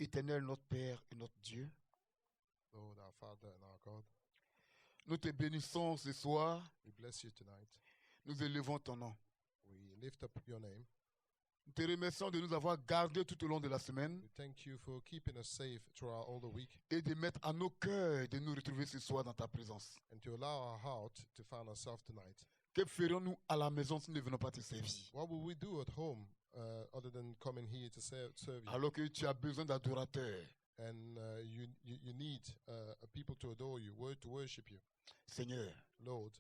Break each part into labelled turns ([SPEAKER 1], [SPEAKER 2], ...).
[SPEAKER 1] éternel, notre Père et notre Dieu,
[SPEAKER 2] Lord, our Father and our God,
[SPEAKER 1] nous te bénissons ce soir,
[SPEAKER 2] we bless you tonight.
[SPEAKER 1] nous élevons ton nom.
[SPEAKER 2] We lift up your name.
[SPEAKER 1] Nous te remercions de nous avoir gardés tout au long de la semaine
[SPEAKER 2] We thank you for keeping us safe throughout all the week
[SPEAKER 1] et de mettre à nos cœurs de nous retrouver ce soir dans ta présence.
[SPEAKER 2] and to allow our heart to find ourselves tonight.
[SPEAKER 1] Que ferions-nous à la maison si nous ne venons pas te servir?
[SPEAKER 2] What will we do at home other than coming here to serve you?
[SPEAKER 1] Alors que tu as besoin d'adorateurs.
[SPEAKER 2] And you need people to adore you, to worship you.
[SPEAKER 1] Seigneur,
[SPEAKER 2] Lord,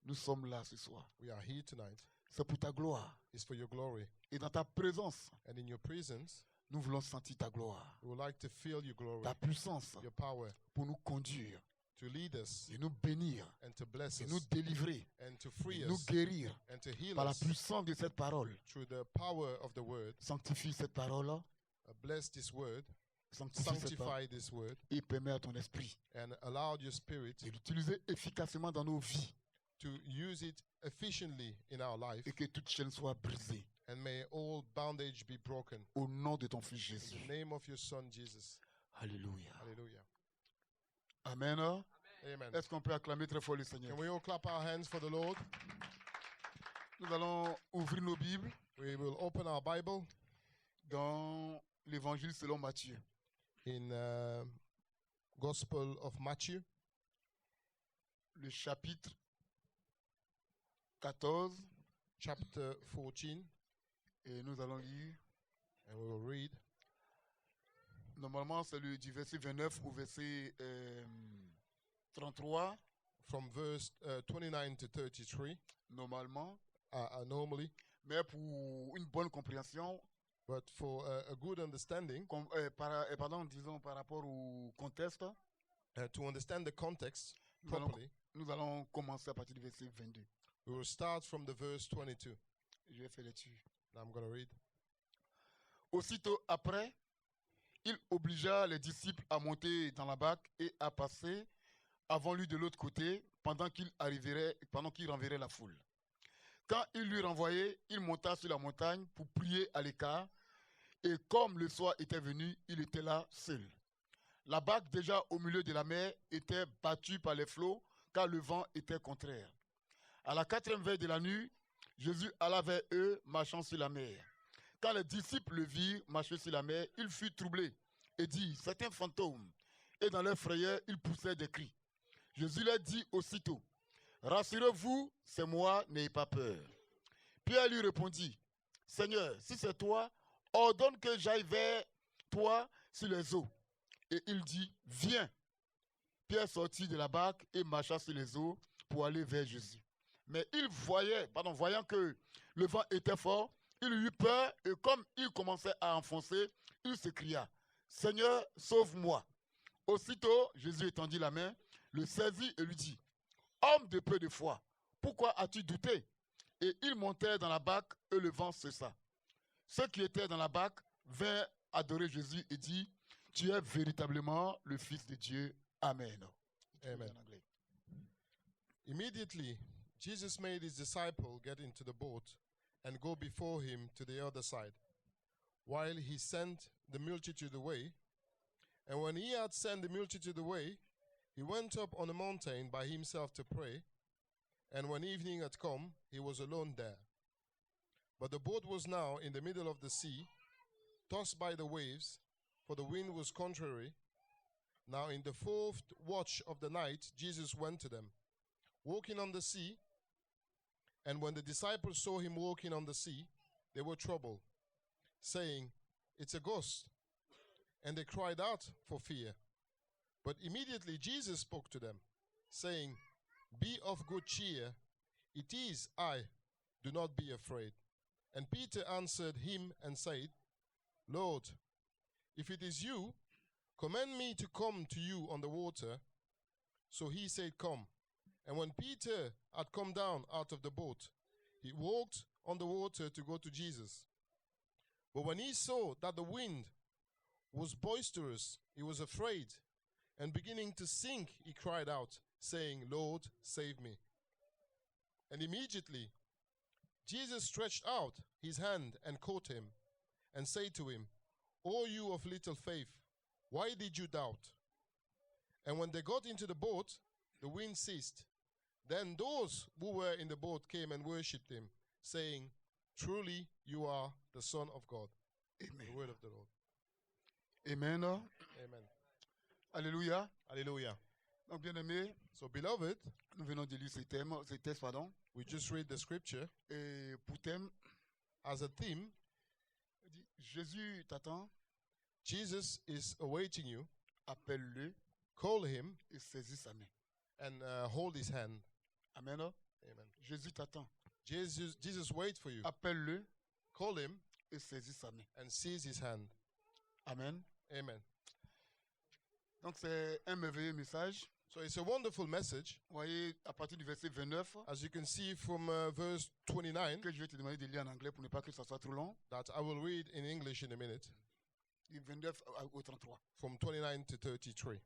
[SPEAKER 1] nous sommes là ce soir.
[SPEAKER 2] we are here tonight.
[SPEAKER 1] C'est pour ta gloire.
[SPEAKER 2] It's for your glory.
[SPEAKER 1] Et dans ta présence,
[SPEAKER 2] And in your presence,
[SPEAKER 1] nous voulons sentir ta gloire,
[SPEAKER 2] we would like to feel your glory,
[SPEAKER 1] ta puissance
[SPEAKER 2] your power,
[SPEAKER 1] pour nous conduire,
[SPEAKER 2] to lead us
[SPEAKER 1] et nous bénir,
[SPEAKER 2] and to bless
[SPEAKER 1] et
[SPEAKER 2] us
[SPEAKER 1] nous délivrer,
[SPEAKER 2] and to free
[SPEAKER 1] et nous
[SPEAKER 2] us
[SPEAKER 1] guérir
[SPEAKER 2] and to heal
[SPEAKER 1] par la
[SPEAKER 2] us
[SPEAKER 1] puissance de cette parole.
[SPEAKER 2] through the power of the word.
[SPEAKER 1] Sanctifie cette parole,
[SPEAKER 2] Bless this word,
[SPEAKER 1] sanctifie cette parole
[SPEAKER 2] sanctify this word,
[SPEAKER 1] et permets à ton esprit
[SPEAKER 2] and allow your spirit
[SPEAKER 1] de l'utiliser efficacement dans nos vies
[SPEAKER 2] to use it efficiently in our life,
[SPEAKER 1] et que toute chaîne soit brisée.
[SPEAKER 2] and may all bondage be broken.
[SPEAKER 1] Au nom de ton Fils
[SPEAKER 2] In
[SPEAKER 1] Jésus.
[SPEAKER 2] the name of your Son, Jesus.
[SPEAKER 1] Alléluia.
[SPEAKER 2] Hallelujah.
[SPEAKER 1] Amen.
[SPEAKER 2] Amen.
[SPEAKER 1] Est-ce qu'on peut acclamer très fort le Seigneur?
[SPEAKER 2] Can we all clap our hands for the Lord?
[SPEAKER 1] Nous allons ouvrir nos Bibles
[SPEAKER 2] We will open our Bible
[SPEAKER 1] dans l'Évangile selon Matthieu.
[SPEAKER 2] in Gospel of Matthew,
[SPEAKER 1] Le chapitre 14,
[SPEAKER 2] chapter 14,
[SPEAKER 1] et nous allons lire.
[SPEAKER 2] and we will read.
[SPEAKER 1] Normalement, c'est du verset 29 au verset 33.
[SPEAKER 2] From verse 29 to 33,
[SPEAKER 1] Normalement.
[SPEAKER 2] normally,
[SPEAKER 1] Mais pour une bonne compréhension,
[SPEAKER 2] but for a good understanding,
[SPEAKER 1] disons par rapport au contexte,
[SPEAKER 2] to understand the context
[SPEAKER 1] nous allons,
[SPEAKER 2] properly,
[SPEAKER 1] nous allons commencer à partir du verset 22.
[SPEAKER 2] we will start from the verse 22.
[SPEAKER 1] Je vais faire l'étude.
[SPEAKER 2] Now I'm going to read.
[SPEAKER 1] Aussitôt après, il obligea les disciples à monter dans la barque et à passer avant lui de l'autre côté pendant qu'il renverrait la foule. Quand il lui renvoyait, il monta sur la montagne pour prier à l'écart, et comme le soir était venu, il était là seul. La barque déjà au milieu de la mer était battue par les flots, car le vent était contraire. À la 4e veille de la nuit, Jésus alla vers eux, marchant sur la mer. Quand les disciples le virent marcher sur la mer, il fut troublé et dit, c'est un fantôme. Et dans leur frayeur, ils poussèrent des cris. Jésus leur dit aussitôt, rassurez-vous, c'est moi, n'ayez pas peur. Pierre lui répondit, Seigneur, si c'est toi, ordonne que j'aille vers toi sur les eaux. Et il dit, viens. Pierre sortit de la barque et marcha sur les eaux pour aller vers Jésus. Mais voyant que le vent était fort, il eut peur et comme il commençait à enfoncer, il s'écria, Seigneur, sauve-moi. Aussitôt, Jésus étendit la main, le saisit et lui dit, homme de peu de foi, pourquoi as-tu douté? Et ils montèrent dans la barque et le vent cessa. Ceux qui étaient dans la barque vinrent adorer Jésus et dit, tu es véritablement le Fils de Dieu. Amen.
[SPEAKER 2] Amen. Immediately, Jesus made his disciple get into the boat and go before him to the other side, while he sent the multitude away. And when he had sent the multitude away, he went up on a mountain by himself to pray. And when evening had come, he was alone there. But the boat was now in the middle of the sea, tossed by the waves, for the wind was contrary. Now in the 4th watch of the night, Jesus went to them, walking on the sea. And when the disciples saw him walking on the sea, they were troubled, saying, it's a ghost. And they cried out for fear. But immediately Jesus spoke to them, saying, be of good cheer, it is I, do not be afraid. And Peter answered him and said, Lord, if it is you, command me to come to you on the water. So he said, come. And when Peter had come down out of the boat, he walked on the water to go to Jesus. But when he saw that the wind was boisterous, he was afraid, and beginning to sink, he cried out, saying, Lord, save me. And immediately Jesus stretched out his hand and caught him, and said to him, O you of little faith, Why did you doubt? And when they got into the boat, the wind ceased. Then those who were in the boat came and worshipped him, saying, Truly you are the Son of God.
[SPEAKER 1] Amen.
[SPEAKER 2] The word of the Lord.
[SPEAKER 1] Amen.
[SPEAKER 2] Amen.
[SPEAKER 1] Alléluia.
[SPEAKER 2] Hallelujah.
[SPEAKER 1] Donc, bien-aimés,
[SPEAKER 2] So, beloved,
[SPEAKER 1] nous venons de lire ces textes, pardon.
[SPEAKER 2] we just read the scripture
[SPEAKER 1] Et pour thème,
[SPEAKER 2] as a theme.
[SPEAKER 1] il dit, Jésus t'attend,
[SPEAKER 2] Jesus is awaiting you.
[SPEAKER 1] appelle-le
[SPEAKER 2] Call him
[SPEAKER 1] et saisis sa main.
[SPEAKER 2] and hold his hand.
[SPEAKER 1] Amen.
[SPEAKER 2] Amen.
[SPEAKER 1] Jésus t'attend,
[SPEAKER 2] Jesus waits for you.
[SPEAKER 1] appelle-le
[SPEAKER 2] Call him
[SPEAKER 1] et saisis sa main.
[SPEAKER 2] and seize his hand.
[SPEAKER 1] Amen.
[SPEAKER 2] Amen.
[SPEAKER 1] Donc, c'est un merveilleux message.
[SPEAKER 2] So it's a wonderful message.
[SPEAKER 1] Vous voyez, à partir du verset 29,
[SPEAKER 2] As you can see from verse 29,
[SPEAKER 1] que je vais te demander de lire en anglais pour ne pas que ça soit trop long.
[SPEAKER 2] that I will read in English in a minute,
[SPEAKER 1] Du 29 au 33.
[SPEAKER 2] from 29 to 33.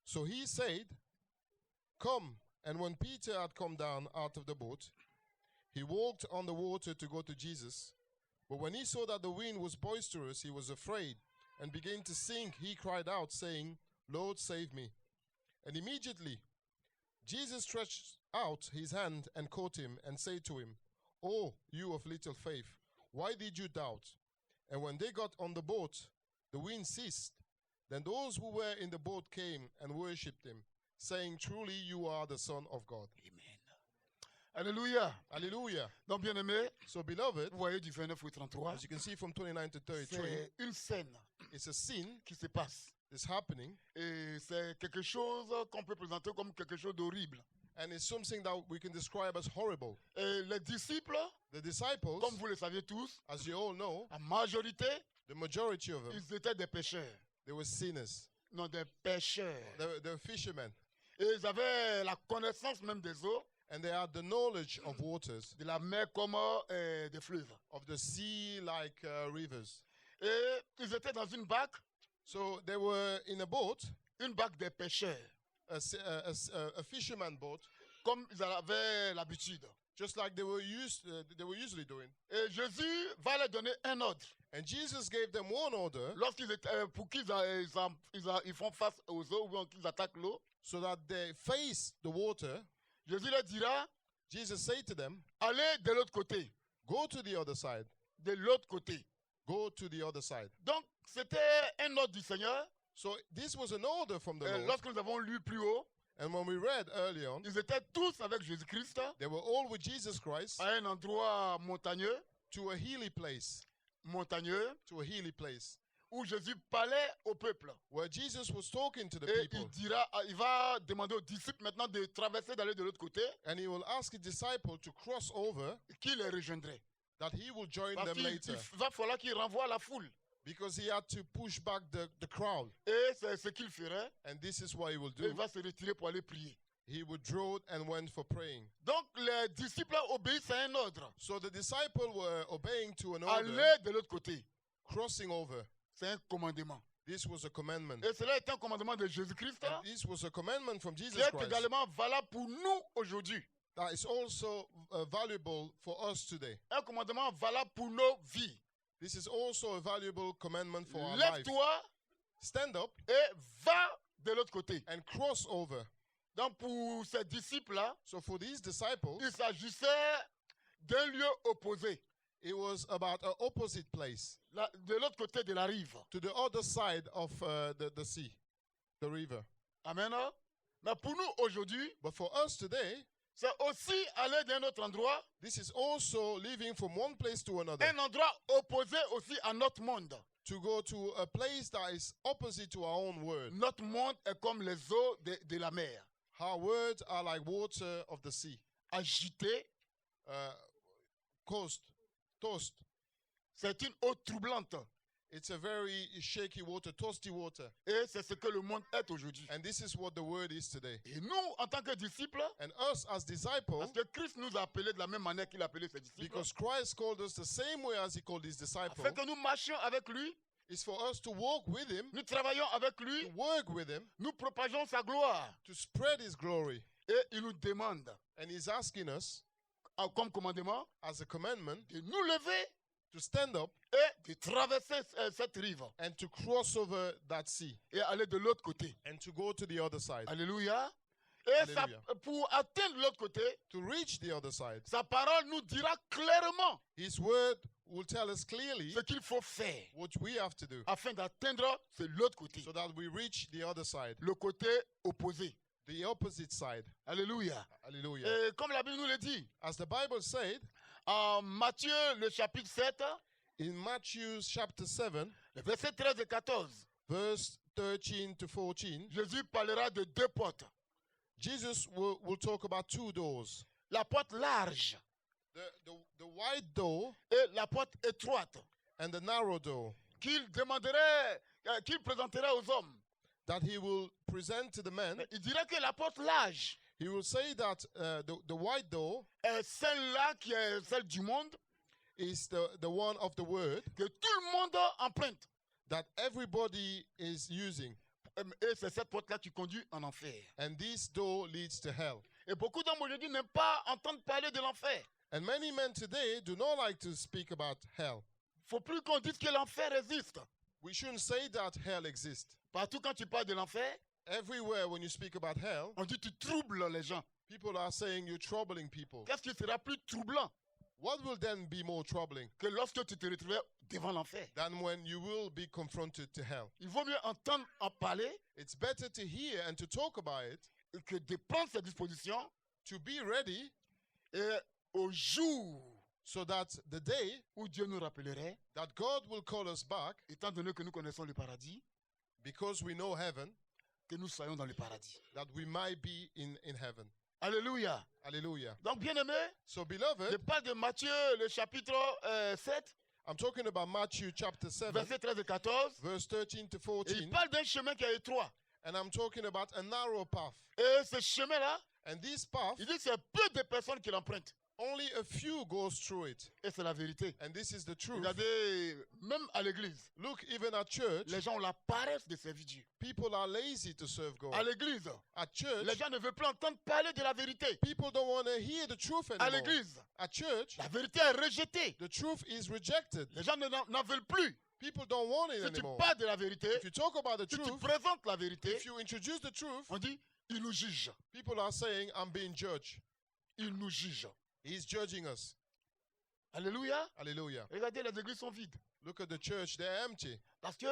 [SPEAKER 2] So he said, Come. And when Peter had come down out of the boat, he walked on the water to go to Jesus. But when he saw that the wind was boisterous, he was afraid and began to sink. He cried out, saying, Lord, save me. And immediately Jesus stretched out his hand and caught him and said to him, Oh, you of little faith, why did you doubt? And when they got on the boat, the wind ceased. Then those who were in the boat came and worshipped him, saying, Truly you are the Son of God.
[SPEAKER 1] Amen. Alléluia.
[SPEAKER 2] Hallelujah.
[SPEAKER 1] Donc, bien-aimés,
[SPEAKER 2] So, beloved,
[SPEAKER 1] vous voyez du 29 au 33,
[SPEAKER 2] as you can see from 29 to 33,
[SPEAKER 1] c'est une scène
[SPEAKER 2] it's a scene
[SPEAKER 1] qui se passe.
[SPEAKER 2] that's happening,
[SPEAKER 1] Et c'est quelque chose qu'on peut présenter comme quelque chose d'horrible.
[SPEAKER 2] and it's something that we can describe as horrible.
[SPEAKER 1] Et les disciples,
[SPEAKER 2] The disciples,
[SPEAKER 1] comme vous le saviez tous,
[SPEAKER 2] as you all know,
[SPEAKER 1] la majorité,
[SPEAKER 2] the majority of them,
[SPEAKER 1] ils étaient des pécheurs.
[SPEAKER 2] they were sinners.
[SPEAKER 1] Non, des pécheurs.
[SPEAKER 2] They were fishermen,
[SPEAKER 1] Et ils avaient la connaissance même des eaux,
[SPEAKER 2] and they had the knowledge of waters,
[SPEAKER 1] de la mer comme des fleuves.
[SPEAKER 2] of the sea like rivers.
[SPEAKER 1] Et ils étaient dans une barque
[SPEAKER 2] So they were in a boat,
[SPEAKER 1] une barque des pêcheurs,
[SPEAKER 2] a fisherman boat,
[SPEAKER 1] comme ils avaient l'habitude.
[SPEAKER 2] just like they were usually doing.
[SPEAKER 1] Et Jésus va leur donner un ordre.
[SPEAKER 2] And Jesus gave them one order
[SPEAKER 1] Lorsqu'ils étaient, pour qu'ils ils font face aux eaux ou bien qu'ils attaquent l'eau,
[SPEAKER 2] so that they face the water.
[SPEAKER 1] Jésus leur dira,
[SPEAKER 2] Jesus said to them,
[SPEAKER 1] allez de l'autre côté,
[SPEAKER 2] Go to the other side.
[SPEAKER 1] de l'autre côté.
[SPEAKER 2] Go to the other side.
[SPEAKER 1] Donc, c'était un ordre du Seigneur.
[SPEAKER 2] So this was an order from the Lord.
[SPEAKER 1] Lorsque nous avons lu plus haut,
[SPEAKER 2] And when we read early on,
[SPEAKER 1] ils étaient tous avec Jésus-Christ
[SPEAKER 2] they were all with Jesus Christ
[SPEAKER 1] à un endroit montagneux,
[SPEAKER 2] to a hilly place,
[SPEAKER 1] où Jésus parlait au peuple.
[SPEAKER 2] where Jesus was talking to the
[SPEAKER 1] Et
[SPEAKER 2] people.
[SPEAKER 1] il va demander aux disciples maintenant de traverser, d'aller de l'autre côté,
[SPEAKER 2] And he will ask his disciple to cross over,
[SPEAKER 1] qui les rejoindrait.
[SPEAKER 2] that he will join
[SPEAKER 1] Parce
[SPEAKER 2] them
[SPEAKER 1] qu'il
[SPEAKER 2] later.
[SPEAKER 1] va falloir qu'il renvoie la foule.
[SPEAKER 2] Because he had to push back the crowd.
[SPEAKER 1] Et c'est ce qu'il ferait.
[SPEAKER 2] And this is what he will
[SPEAKER 1] Et
[SPEAKER 2] do.
[SPEAKER 1] il va se retirer pour aller prier.
[SPEAKER 2] He withdrew and went for praying.
[SPEAKER 1] Donc les disciples obéissent à un ordre.
[SPEAKER 2] So the disciples were obeying to an order,
[SPEAKER 1] Aller de l'autre côté.
[SPEAKER 2] crossing over.
[SPEAKER 1] C'est un commandement.
[SPEAKER 2] This was a commandment.
[SPEAKER 1] Et cela est un commandement de Jésus-Christ
[SPEAKER 2] And this was a commandment from
[SPEAKER 1] qui
[SPEAKER 2] Jesus
[SPEAKER 1] est
[SPEAKER 2] Christ
[SPEAKER 1] également valable pour nous aujourd'hui.
[SPEAKER 2] that is also valuable for us today.
[SPEAKER 1] Un commandement valable pour nos vies.
[SPEAKER 2] This is also a valuable commandment for our life.
[SPEAKER 1] Lève-toi
[SPEAKER 2] Stand up
[SPEAKER 1] et va de l'autre côté.
[SPEAKER 2] and cross over.
[SPEAKER 1] Donc pour ces disciples-là,
[SPEAKER 2] So for these disciples,
[SPEAKER 1] il s'agissait d'un lieu opposé,
[SPEAKER 2] it was about an opposite place,
[SPEAKER 1] de l'autre côté de la rive.
[SPEAKER 2] to the other side of the sea, the river.
[SPEAKER 1] Amen. Mais pour nous aujourd'hui,
[SPEAKER 2] But for us today,
[SPEAKER 1] c'est aussi aller d'un autre endroit,
[SPEAKER 2] this is also living from one place to another,
[SPEAKER 1] un endroit opposé aussi à notre monde.
[SPEAKER 2] to go to a place that is opposite to our own word.
[SPEAKER 1] Notre monde est comme les eaux de la mer,
[SPEAKER 2] Our words are like water of the sea,
[SPEAKER 1] agité.
[SPEAKER 2] tossed.
[SPEAKER 1] C'est une eau troublante.
[SPEAKER 2] It's a very shaky water, toasty water.
[SPEAKER 1] Et c'est ce que le monde est aujourd'hui.
[SPEAKER 2] And this is what the word is today.
[SPEAKER 1] Et nous, en tant que disciples,
[SPEAKER 2] And us as disciples,
[SPEAKER 1] parce que Christ nous a appelés de la même manière qu'il a appelé ses disciples,
[SPEAKER 2] because Christ called us the same way as he called his disciples,
[SPEAKER 1] afin que nous marchions avec lui,
[SPEAKER 2] is for us to walk with him,
[SPEAKER 1] nous travaillons avec
[SPEAKER 2] to
[SPEAKER 1] lui,
[SPEAKER 2] work with him,
[SPEAKER 1] nous propageons sa gloire.
[SPEAKER 2] to spread his glory.
[SPEAKER 1] Et il nous demande,
[SPEAKER 2] And he's asking us,
[SPEAKER 1] comme commandement,
[SPEAKER 2] as a commandment,
[SPEAKER 1] de nous lever
[SPEAKER 2] to stand up
[SPEAKER 1] et de traverser cette rive
[SPEAKER 2] and to cross over that sea
[SPEAKER 1] et aller de l'autre côté.
[SPEAKER 2] and to go to the other side.
[SPEAKER 1] Alléluia. Et ça,
[SPEAKER 2] Alléluia.
[SPEAKER 1] pour atteindre l'autre côté,
[SPEAKER 2] To reach the other side,
[SPEAKER 1] sa parole nous dira clairement
[SPEAKER 2] His word will tell us clearly
[SPEAKER 1] ce qu'il faut faire
[SPEAKER 2] what we have to do
[SPEAKER 1] afin d'atteindre l'autre côté,
[SPEAKER 2] so that we reach the other side,
[SPEAKER 1] le côté opposé.
[SPEAKER 2] the opposite side.
[SPEAKER 1] Alléluia.
[SPEAKER 2] Hallelujah.
[SPEAKER 1] Et comme la Bible nous le dit,
[SPEAKER 2] As the Bible said
[SPEAKER 1] en Matthieu, le chapitre 7,
[SPEAKER 2] in Matthew chapter 7,
[SPEAKER 1] le verset 13 et 14,
[SPEAKER 2] verse 13 to 14,
[SPEAKER 1] Jésus parlera de deux portes.
[SPEAKER 2] Jesus will talk about two doors.
[SPEAKER 1] La porte large
[SPEAKER 2] The wide door
[SPEAKER 1] et la porte étroite
[SPEAKER 2] and the narrow door
[SPEAKER 1] qu'il demanderait, qu'il présenterait aux hommes.
[SPEAKER 2] that he will present to the men.
[SPEAKER 1] Il dirait que la porte large
[SPEAKER 2] He will say that the wide door
[SPEAKER 1] est celle-là qui est celle du monde,
[SPEAKER 2] is the one of the word
[SPEAKER 1] que tout le monde emprunte.
[SPEAKER 2] that everybody is using.
[SPEAKER 1] Et c'est cette porte-là qui conduit en enfer.
[SPEAKER 2] And this door leads to hell.
[SPEAKER 1] Et beaucoup d'hommes aujourd'hui n'aiment pas entendre parler de l'enfer.
[SPEAKER 2] And many men today do not like to speak about hell.
[SPEAKER 1] Faut plus qu'on dise que l'enfer existe.
[SPEAKER 2] We shouldn't say that hell exists.
[SPEAKER 1] Partout quand tu parles de l'enfer,
[SPEAKER 2] Everywhere when you speak about hell,
[SPEAKER 1] on dit tu troubles les gens.
[SPEAKER 2] people are saying you're troubling people.
[SPEAKER 1] Qu'est-ce qui sera plus troublant
[SPEAKER 2] What will then be more troubling
[SPEAKER 1] que lorsque tu te retrouvais devant l'enfer?
[SPEAKER 2] than when you will be confronted to hell?
[SPEAKER 1] Il vaut mieux entendre en parler
[SPEAKER 2] It's better to hear and to talk about it,
[SPEAKER 1] que de prendre ses dispositions
[SPEAKER 2] to be ready
[SPEAKER 1] et au jour
[SPEAKER 2] so that the day
[SPEAKER 1] où Dieu nous rappellerait,
[SPEAKER 2] that God will call us back,
[SPEAKER 1] étant donné que nous connaissons le paradis,
[SPEAKER 2] because we know heaven,
[SPEAKER 1] que nous soyons dans le paradis.
[SPEAKER 2] that we might be in heaven.
[SPEAKER 1] Alléluia.
[SPEAKER 2] Hallelujah.
[SPEAKER 1] Donc, bien-aimé,
[SPEAKER 2] So,
[SPEAKER 1] je
[SPEAKER 2] beloved,
[SPEAKER 1] parle de Matthieu, le chapitre 7,
[SPEAKER 2] I'm talking about Matthew chapter 7,
[SPEAKER 1] verset 13 et 14.
[SPEAKER 2] verse 13 to
[SPEAKER 1] Et
[SPEAKER 2] 14,
[SPEAKER 1] il parle d'un chemin qui est étroit.
[SPEAKER 2] and I'm talking about a narrow path.
[SPEAKER 1] Et ce chemin-là,
[SPEAKER 2] And this path,
[SPEAKER 1] il dit que c'est peu de personnes qui l'empruntent.
[SPEAKER 2] only a few goes through it.
[SPEAKER 1] Et c'est la vérité.
[SPEAKER 2] And this is the truth.
[SPEAKER 1] Regardez, même à l'église,
[SPEAKER 2] Look, even at church,
[SPEAKER 1] les gens ont la paresse de servir Dieu.
[SPEAKER 2] people are lazy to serve
[SPEAKER 1] À
[SPEAKER 2] God.
[SPEAKER 1] l'église,
[SPEAKER 2] At church,
[SPEAKER 1] les gens ne veulent plus entendre parler de la vérité.
[SPEAKER 2] people don't want to hear the truth
[SPEAKER 1] À
[SPEAKER 2] anymore.
[SPEAKER 1] l'église,
[SPEAKER 2] At church,
[SPEAKER 1] la vérité est rejetée.
[SPEAKER 2] the truth is rejected.
[SPEAKER 1] Les gens n'en veulent plus.
[SPEAKER 2] People don't want it
[SPEAKER 1] Si tu
[SPEAKER 2] anymore.
[SPEAKER 1] parles de la vérité,
[SPEAKER 2] If you talk about the
[SPEAKER 1] si tu
[SPEAKER 2] truth,
[SPEAKER 1] présentes la vérité,
[SPEAKER 2] if you introduce the truth,
[SPEAKER 1] on dit, il nous juge.
[SPEAKER 2] people are saying, I'm being judged.
[SPEAKER 1] Il nous juge.
[SPEAKER 2] He's judging us.
[SPEAKER 1] Alléluia.
[SPEAKER 2] Hallelujah.
[SPEAKER 1] Regardez, les églises sont vides.
[SPEAKER 2] Look at the church, they're empty.
[SPEAKER 1] Parce que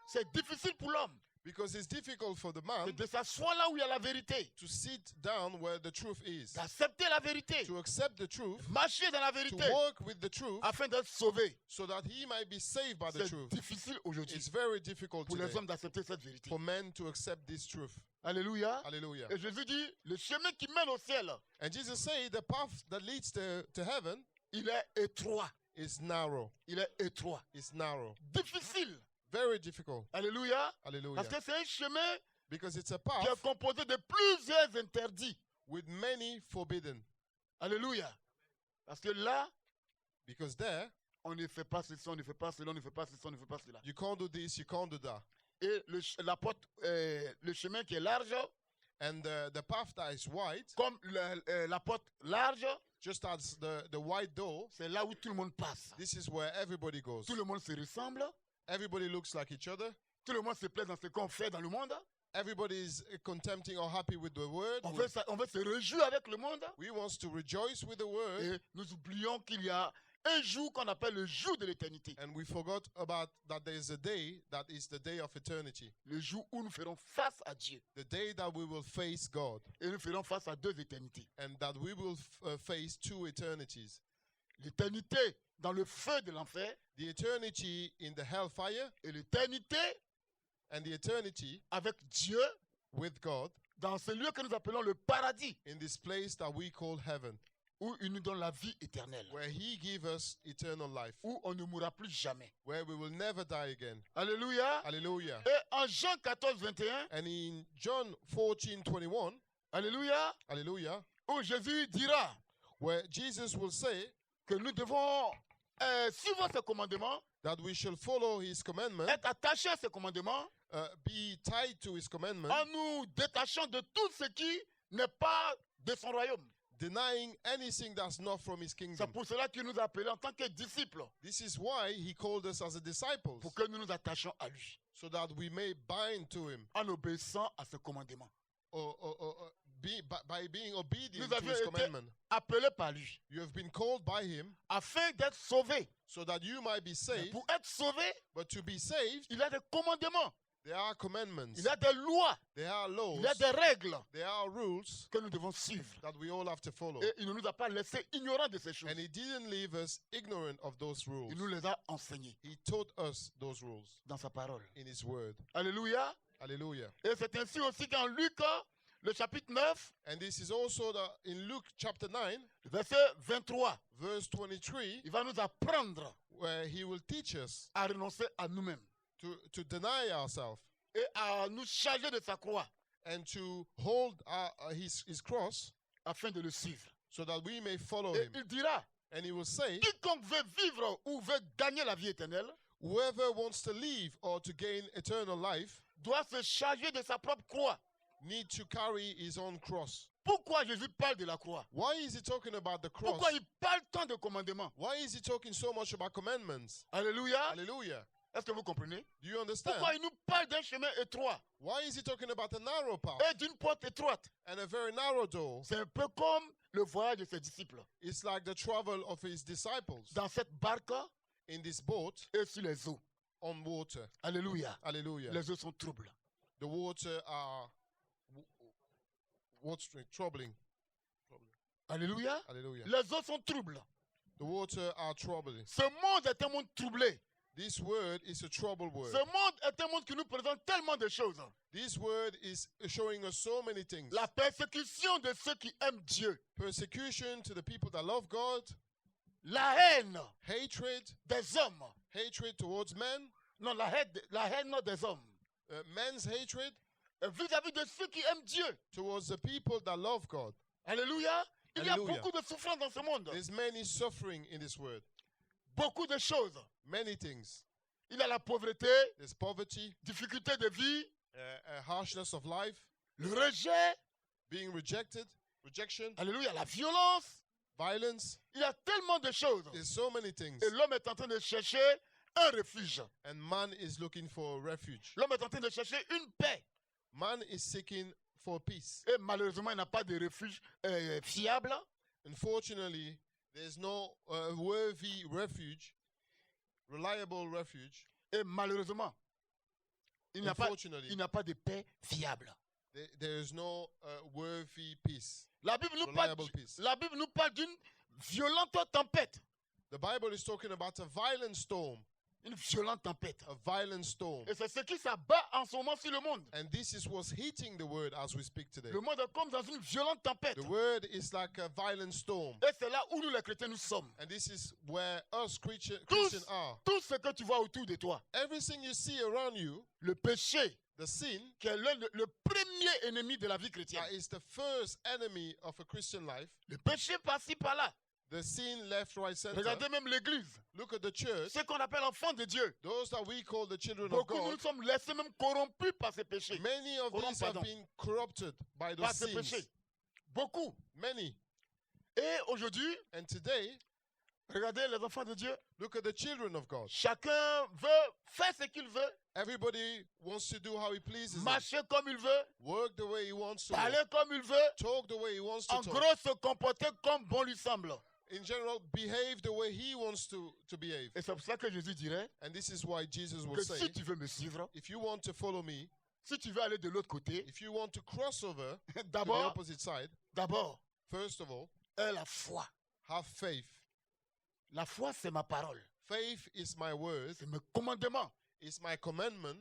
[SPEAKER 1] c'est difficile pour l'homme
[SPEAKER 2] Because it's difficult for the man
[SPEAKER 1] de s'asseoir là où il y a la vérité,
[SPEAKER 2] to sit down where the truth is,
[SPEAKER 1] d'accepter la vérité,
[SPEAKER 2] to accept the truth,
[SPEAKER 1] marcher dans la
[SPEAKER 2] to
[SPEAKER 1] vérité
[SPEAKER 2] work with the truth,
[SPEAKER 1] afin d'être sauvé.
[SPEAKER 2] so that he might be saved by the
[SPEAKER 1] C'est
[SPEAKER 2] truth.
[SPEAKER 1] difficile aujourd'hui
[SPEAKER 2] It's very difficult
[SPEAKER 1] pour
[SPEAKER 2] today
[SPEAKER 1] les hommes d'accepter cette vérité.
[SPEAKER 2] for men to accept this truth.
[SPEAKER 1] Alléluia.
[SPEAKER 2] Hallelujah.
[SPEAKER 1] Et Jésus dit, le chemin qui mène au ciel,
[SPEAKER 2] And Jesus said the path that leads to heaven
[SPEAKER 1] il est étroit.
[SPEAKER 2] is narrow.
[SPEAKER 1] Il est étroit.
[SPEAKER 2] It's narrow.
[SPEAKER 1] Difficile.
[SPEAKER 2] Very difficult.
[SPEAKER 1] Alléluia.
[SPEAKER 2] Hallelujah.
[SPEAKER 1] Parce que c'est un chemin
[SPEAKER 2] Because it's a
[SPEAKER 1] qui
[SPEAKER 2] path
[SPEAKER 1] est composé de plusieurs interdits.
[SPEAKER 2] with many forbidden.
[SPEAKER 1] Alléluia. Parce que là,
[SPEAKER 2] Because there,
[SPEAKER 1] on ne fait pas ceci, on ne fait pas cela, on ne fait pas ceci, on ne fait pas cela.
[SPEAKER 2] you can't do this, you can't do that.
[SPEAKER 1] Et le chemin qui est large,
[SPEAKER 2] And the path that is wide,
[SPEAKER 1] comme la porte large,
[SPEAKER 2] just as the wide door,
[SPEAKER 1] c'est là où tout le monde passe.
[SPEAKER 2] this is where everybody goes.
[SPEAKER 1] Tout le monde se ressemble.
[SPEAKER 2] Everybody looks like each other.
[SPEAKER 1] Tout le monde se plaît dans ce qu'on fait dans le monde.
[SPEAKER 2] Everybody is contempting or happy with the word.
[SPEAKER 1] On veut se réjouir avec le monde.
[SPEAKER 2] We want to rejoice with the word.
[SPEAKER 1] Et nous oublions qu'il y a un jour qu'on appelle le jour de l'éternité.
[SPEAKER 2] And we forgot about that there is a day that is the day of eternity.
[SPEAKER 1] Le jour où nous ferons face à Dieu.
[SPEAKER 2] The day that we will face God.
[SPEAKER 1] Et nous ferons face à deux éternités.
[SPEAKER 2] And that we will face two eternities.
[SPEAKER 1] L'éternité dans le feu de l'enfer.
[SPEAKER 2] The eternity in the hellfire.
[SPEAKER 1] Et l'éternité
[SPEAKER 2] And the eternity
[SPEAKER 1] avec Dieu
[SPEAKER 2] with God.
[SPEAKER 1] Dans ce lieu que nous appelons le paradis.
[SPEAKER 2] In this place that we call heaven.
[SPEAKER 1] Où il nous donne la vie éternelle.
[SPEAKER 2] Where he gives us eternal life.
[SPEAKER 1] Où on ne mourra plus jamais.
[SPEAKER 2] Where we will never die again.
[SPEAKER 1] Alléluia.
[SPEAKER 2] Hallelujah.
[SPEAKER 1] Et en Jean 14, 21.
[SPEAKER 2] And in John 14:21.
[SPEAKER 1] Alléluia.
[SPEAKER 2] Hallelujah.
[SPEAKER 1] Où Jésus dira.
[SPEAKER 2] Where Jesus will say.
[SPEAKER 1] Que nous devons suivre ses commandements.
[SPEAKER 2] That we shall follow his commandment.
[SPEAKER 1] Être attachés à ses commandements.
[SPEAKER 2] Be tied to his commandment.
[SPEAKER 1] En nous détachant de tout ce qui n'est pas de son royaume.
[SPEAKER 2] denying anything that's not from his
[SPEAKER 1] C'est
[SPEAKER 2] kingdom.
[SPEAKER 1] pour cela qu'il nous a appelés en tant que disciples,
[SPEAKER 2] This is why he called us as a disciples,
[SPEAKER 1] pour que nous nous attachions à lui,
[SPEAKER 2] so that we may bind to him,
[SPEAKER 1] en obéissant à ses commandements.
[SPEAKER 2] or by being obedient
[SPEAKER 1] Nous
[SPEAKER 2] to
[SPEAKER 1] avions
[SPEAKER 2] his
[SPEAKER 1] été
[SPEAKER 2] commandment.
[SPEAKER 1] appelés par lui,
[SPEAKER 2] You have been called by him
[SPEAKER 1] afin d'être sauvés.
[SPEAKER 2] so that you might be
[SPEAKER 1] Mais
[SPEAKER 2] saved.
[SPEAKER 1] pour être sauvé,
[SPEAKER 2] But to be saved,
[SPEAKER 1] il y a des commandements,
[SPEAKER 2] there are commandments,
[SPEAKER 1] il y a des lois,
[SPEAKER 2] there are
[SPEAKER 1] il
[SPEAKER 2] laws,
[SPEAKER 1] y a des règles
[SPEAKER 2] there are rules
[SPEAKER 1] que nous devons suivre.
[SPEAKER 2] that we all have to follow.
[SPEAKER 1] Et il ne nous a pas laissés ignorants de ces choses.
[SPEAKER 2] And he didn't leave us ignorant of those rules.
[SPEAKER 1] Il nous les a enseignés
[SPEAKER 2] He taught us those rules
[SPEAKER 1] dans sa parole.
[SPEAKER 2] in his word.
[SPEAKER 1] Alléluia.
[SPEAKER 2] Hallelujah.
[SPEAKER 1] Et c'est ainsi aussi qu'en Luc, le chapitre 9,
[SPEAKER 2] And this is also in Luke chapter 9,
[SPEAKER 1] verset 23,
[SPEAKER 2] verse 23,
[SPEAKER 1] il va nous apprendre
[SPEAKER 2] where he will teach us
[SPEAKER 1] à renoncer à nous-mêmes
[SPEAKER 2] to deny ourselves
[SPEAKER 1] et à nous charger de sa croix
[SPEAKER 2] and to hold his cross
[SPEAKER 1] afin de le suivre.
[SPEAKER 2] so that we may follow
[SPEAKER 1] Et
[SPEAKER 2] him.
[SPEAKER 1] il dira,
[SPEAKER 2] And he will say,
[SPEAKER 1] quiconque veut vivre ou veut gagner la vie éternelle
[SPEAKER 2] whoever wants to live or to gain eternal life
[SPEAKER 1] doit se charger de sa propre croix.
[SPEAKER 2] need to carry his own cross.
[SPEAKER 1] Pourquoi Jésus parle de la croix?
[SPEAKER 2] Why is he talking about the cross?
[SPEAKER 1] Pourquoi il parle tant de commandements?
[SPEAKER 2] Why is he talking so much about commandments?
[SPEAKER 1] Alléluia.
[SPEAKER 2] Hallelujah.
[SPEAKER 1] Est-ce que vous comprenez?
[SPEAKER 2] Do you understand?
[SPEAKER 1] Pourquoi il nous parle d'un chemin étroit
[SPEAKER 2] Why is he talking about a narrow path
[SPEAKER 1] et d'une porte étroite?
[SPEAKER 2] and a very narrow door?
[SPEAKER 1] C'est un peu comme le voyage de ses disciples.
[SPEAKER 2] It's like the travel of his disciples
[SPEAKER 1] Dans cette barque
[SPEAKER 2] in this boat
[SPEAKER 1] et sur les eaux.
[SPEAKER 2] on water.
[SPEAKER 1] Alléluia.
[SPEAKER 2] Hallelujah.
[SPEAKER 1] Les eaux sont troubles.
[SPEAKER 2] The water are what's troubling.
[SPEAKER 1] Alléluia.
[SPEAKER 2] Hallelujah.
[SPEAKER 1] Les eaux sont troubles.
[SPEAKER 2] The water are troubling.
[SPEAKER 1] Ce monde est un monde troublé.
[SPEAKER 2] This word is a troubled word.
[SPEAKER 1] Ce monde est un monde qui nous présente tellement de choses.
[SPEAKER 2] This word is showing us so many things.
[SPEAKER 1] La persécution de ceux qui aiment Dieu.
[SPEAKER 2] Persecution to the people that love God,
[SPEAKER 1] La haine
[SPEAKER 2] hatred,
[SPEAKER 1] des hommes.
[SPEAKER 2] hatred towards men,
[SPEAKER 1] Non, la haine des hommes.
[SPEAKER 2] men's hatred
[SPEAKER 1] Vis-à-vis de ceux qui aiment Dieu.
[SPEAKER 2] towards the people that love God.
[SPEAKER 1] Alléluia. Il y a
[SPEAKER 2] Alléluia.
[SPEAKER 1] beaucoup de souffrance dans ce monde.
[SPEAKER 2] There's many suffering in this word.
[SPEAKER 1] Beaucoup de choses.
[SPEAKER 2] Many things.
[SPEAKER 1] Il y a la pauvreté,
[SPEAKER 2] There's poverty,
[SPEAKER 1] difficulté de vie,
[SPEAKER 2] harshness of life,
[SPEAKER 1] le rejet.
[SPEAKER 2] being rejected, rejection,
[SPEAKER 1] Alléluia. La violence.
[SPEAKER 2] violence.
[SPEAKER 1] Il y a tellement de choses.
[SPEAKER 2] There's so many things.
[SPEAKER 1] Et l'homme est en train de chercher un refuge.
[SPEAKER 2] And man is looking for refuge.
[SPEAKER 1] L'homme est en train de chercher une paix.
[SPEAKER 2] Man is seeking for peace.
[SPEAKER 1] Et malheureusement, il n'a pas de refuge fiable.
[SPEAKER 2] Unfortunately, there's no worthy refuge, reliable refuge.
[SPEAKER 1] Et malheureusement, il n'y a
[SPEAKER 2] Unfortunately,
[SPEAKER 1] pas de paix fiable.
[SPEAKER 2] there is no worthy peace,
[SPEAKER 1] La Bible nous parle,
[SPEAKER 2] reliable peace.
[SPEAKER 1] la Bible nous parle d'une violente tempête.
[SPEAKER 2] The Bible is talking about a violent storm,
[SPEAKER 1] Une violente tempête.
[SPEAKER 2] a violent storm.
[SPEAKER 1] Et c'est ce qui s'abat en ce moment sur le monde.
[SPEAKER 2] And this is what's hitting the word as we speak today.
[SPEAKER 1] Le monde est comme dans une violente tempête.
[SPEAKER 2] The word is like a violent storm.
[SPEAKER 1] Et c'est là où nous les chrétiens nous sommes.
[SPEAKER 2] And this is where us Christians are.
[SPEAKER 1] Tout ce que tu vois autour de toi,
[SPEAKER 2] Everything you see around you,
[SPEAKER 1] le péché,
[SPEAKER 2] the sin,
[SPEAKER 1] qui est le premier ennemi de la vie chrétienne.
[SPEAKER 2] that is the first enemy of a Christian life.
[SPEAKER 1] Le péché par-ci, par-là.
[SPEAKER 2] The sin, left, right, center.
[SPEAKER 1] Regardez même l'église.
[SPEAKER 2] Look at the church.
[SPEAKER 1] Ce qu'on appelle enfants de Dieu.
[SPEAKER 2] Those that we call the children of
[SPEAKER 1] Beaucoup de
[SPEAKER 2] God.
[SPEAKER 1] nous sommes laissés même corrompus par ces péchés.
[SPEAKER 2] Many of these have been corrupted by
[SPEAKER 1] Par
[SPEAKER 2] those
[SPEAKER 1] ces péchés.
[SPEAKER 2] sins.
[SPEAKER 1] Beaucoup.
[SPEAKER 2] Many.
[SPEAKER 1] Et aujourd'hui,
[SPEAKER 2] And today,
[SPEAKER 1] regardez les enfants de Dieu.
[SPEAKER 2] look at the children of God.
[SPEAKER 1] Chacun veut faire ce qu'il veut,
[SPEAKER 2] Everybody wants to do how he pleases them.
[SPEAKER 1] marcher comme il veut,
[SPEAKER 2] Work the way he wants to
[SPEAKER 1] parler
[SPEAKER 2] work.
[SPEAKER 1] comme il veut,
[SPEAKER 2] Talk the way he wants to
[SPEAKER 1] en
[SPEAKER 2] talk.
[SPEAKER 1] gros se comporter comme bon lui semble.
[SPEAKER 2] In general, behave the way he wants to behave.
[SPEAKER 1] Et c'est pour ça que Jésus dirait
[SPEAKER 2] And this is why Jesus will
[SPEAKER 1] que
[SPEAKER 2] say,
[SPEAKER 1] si tu veux me suivre,
[SPEAKER 2] if you want to follow me,
[SPEAKER 1] si tu veux aller de l'autre côté,
[SPEAKER 2] if you want to cross over to the
[SPEAKER 1] d'abord,
[SPEAKER 2] opposite side, first of all,
[SPEAKER 1] aie la foi.
[SPEAKER 2] have faith.
[SPEAKER 1] La foi, c'est ma parole.
[SPEAKER 2] Faith is my word,
[SPEAKER 1] C'est mes commandements.
[SPEAKER 2] it's my commandment.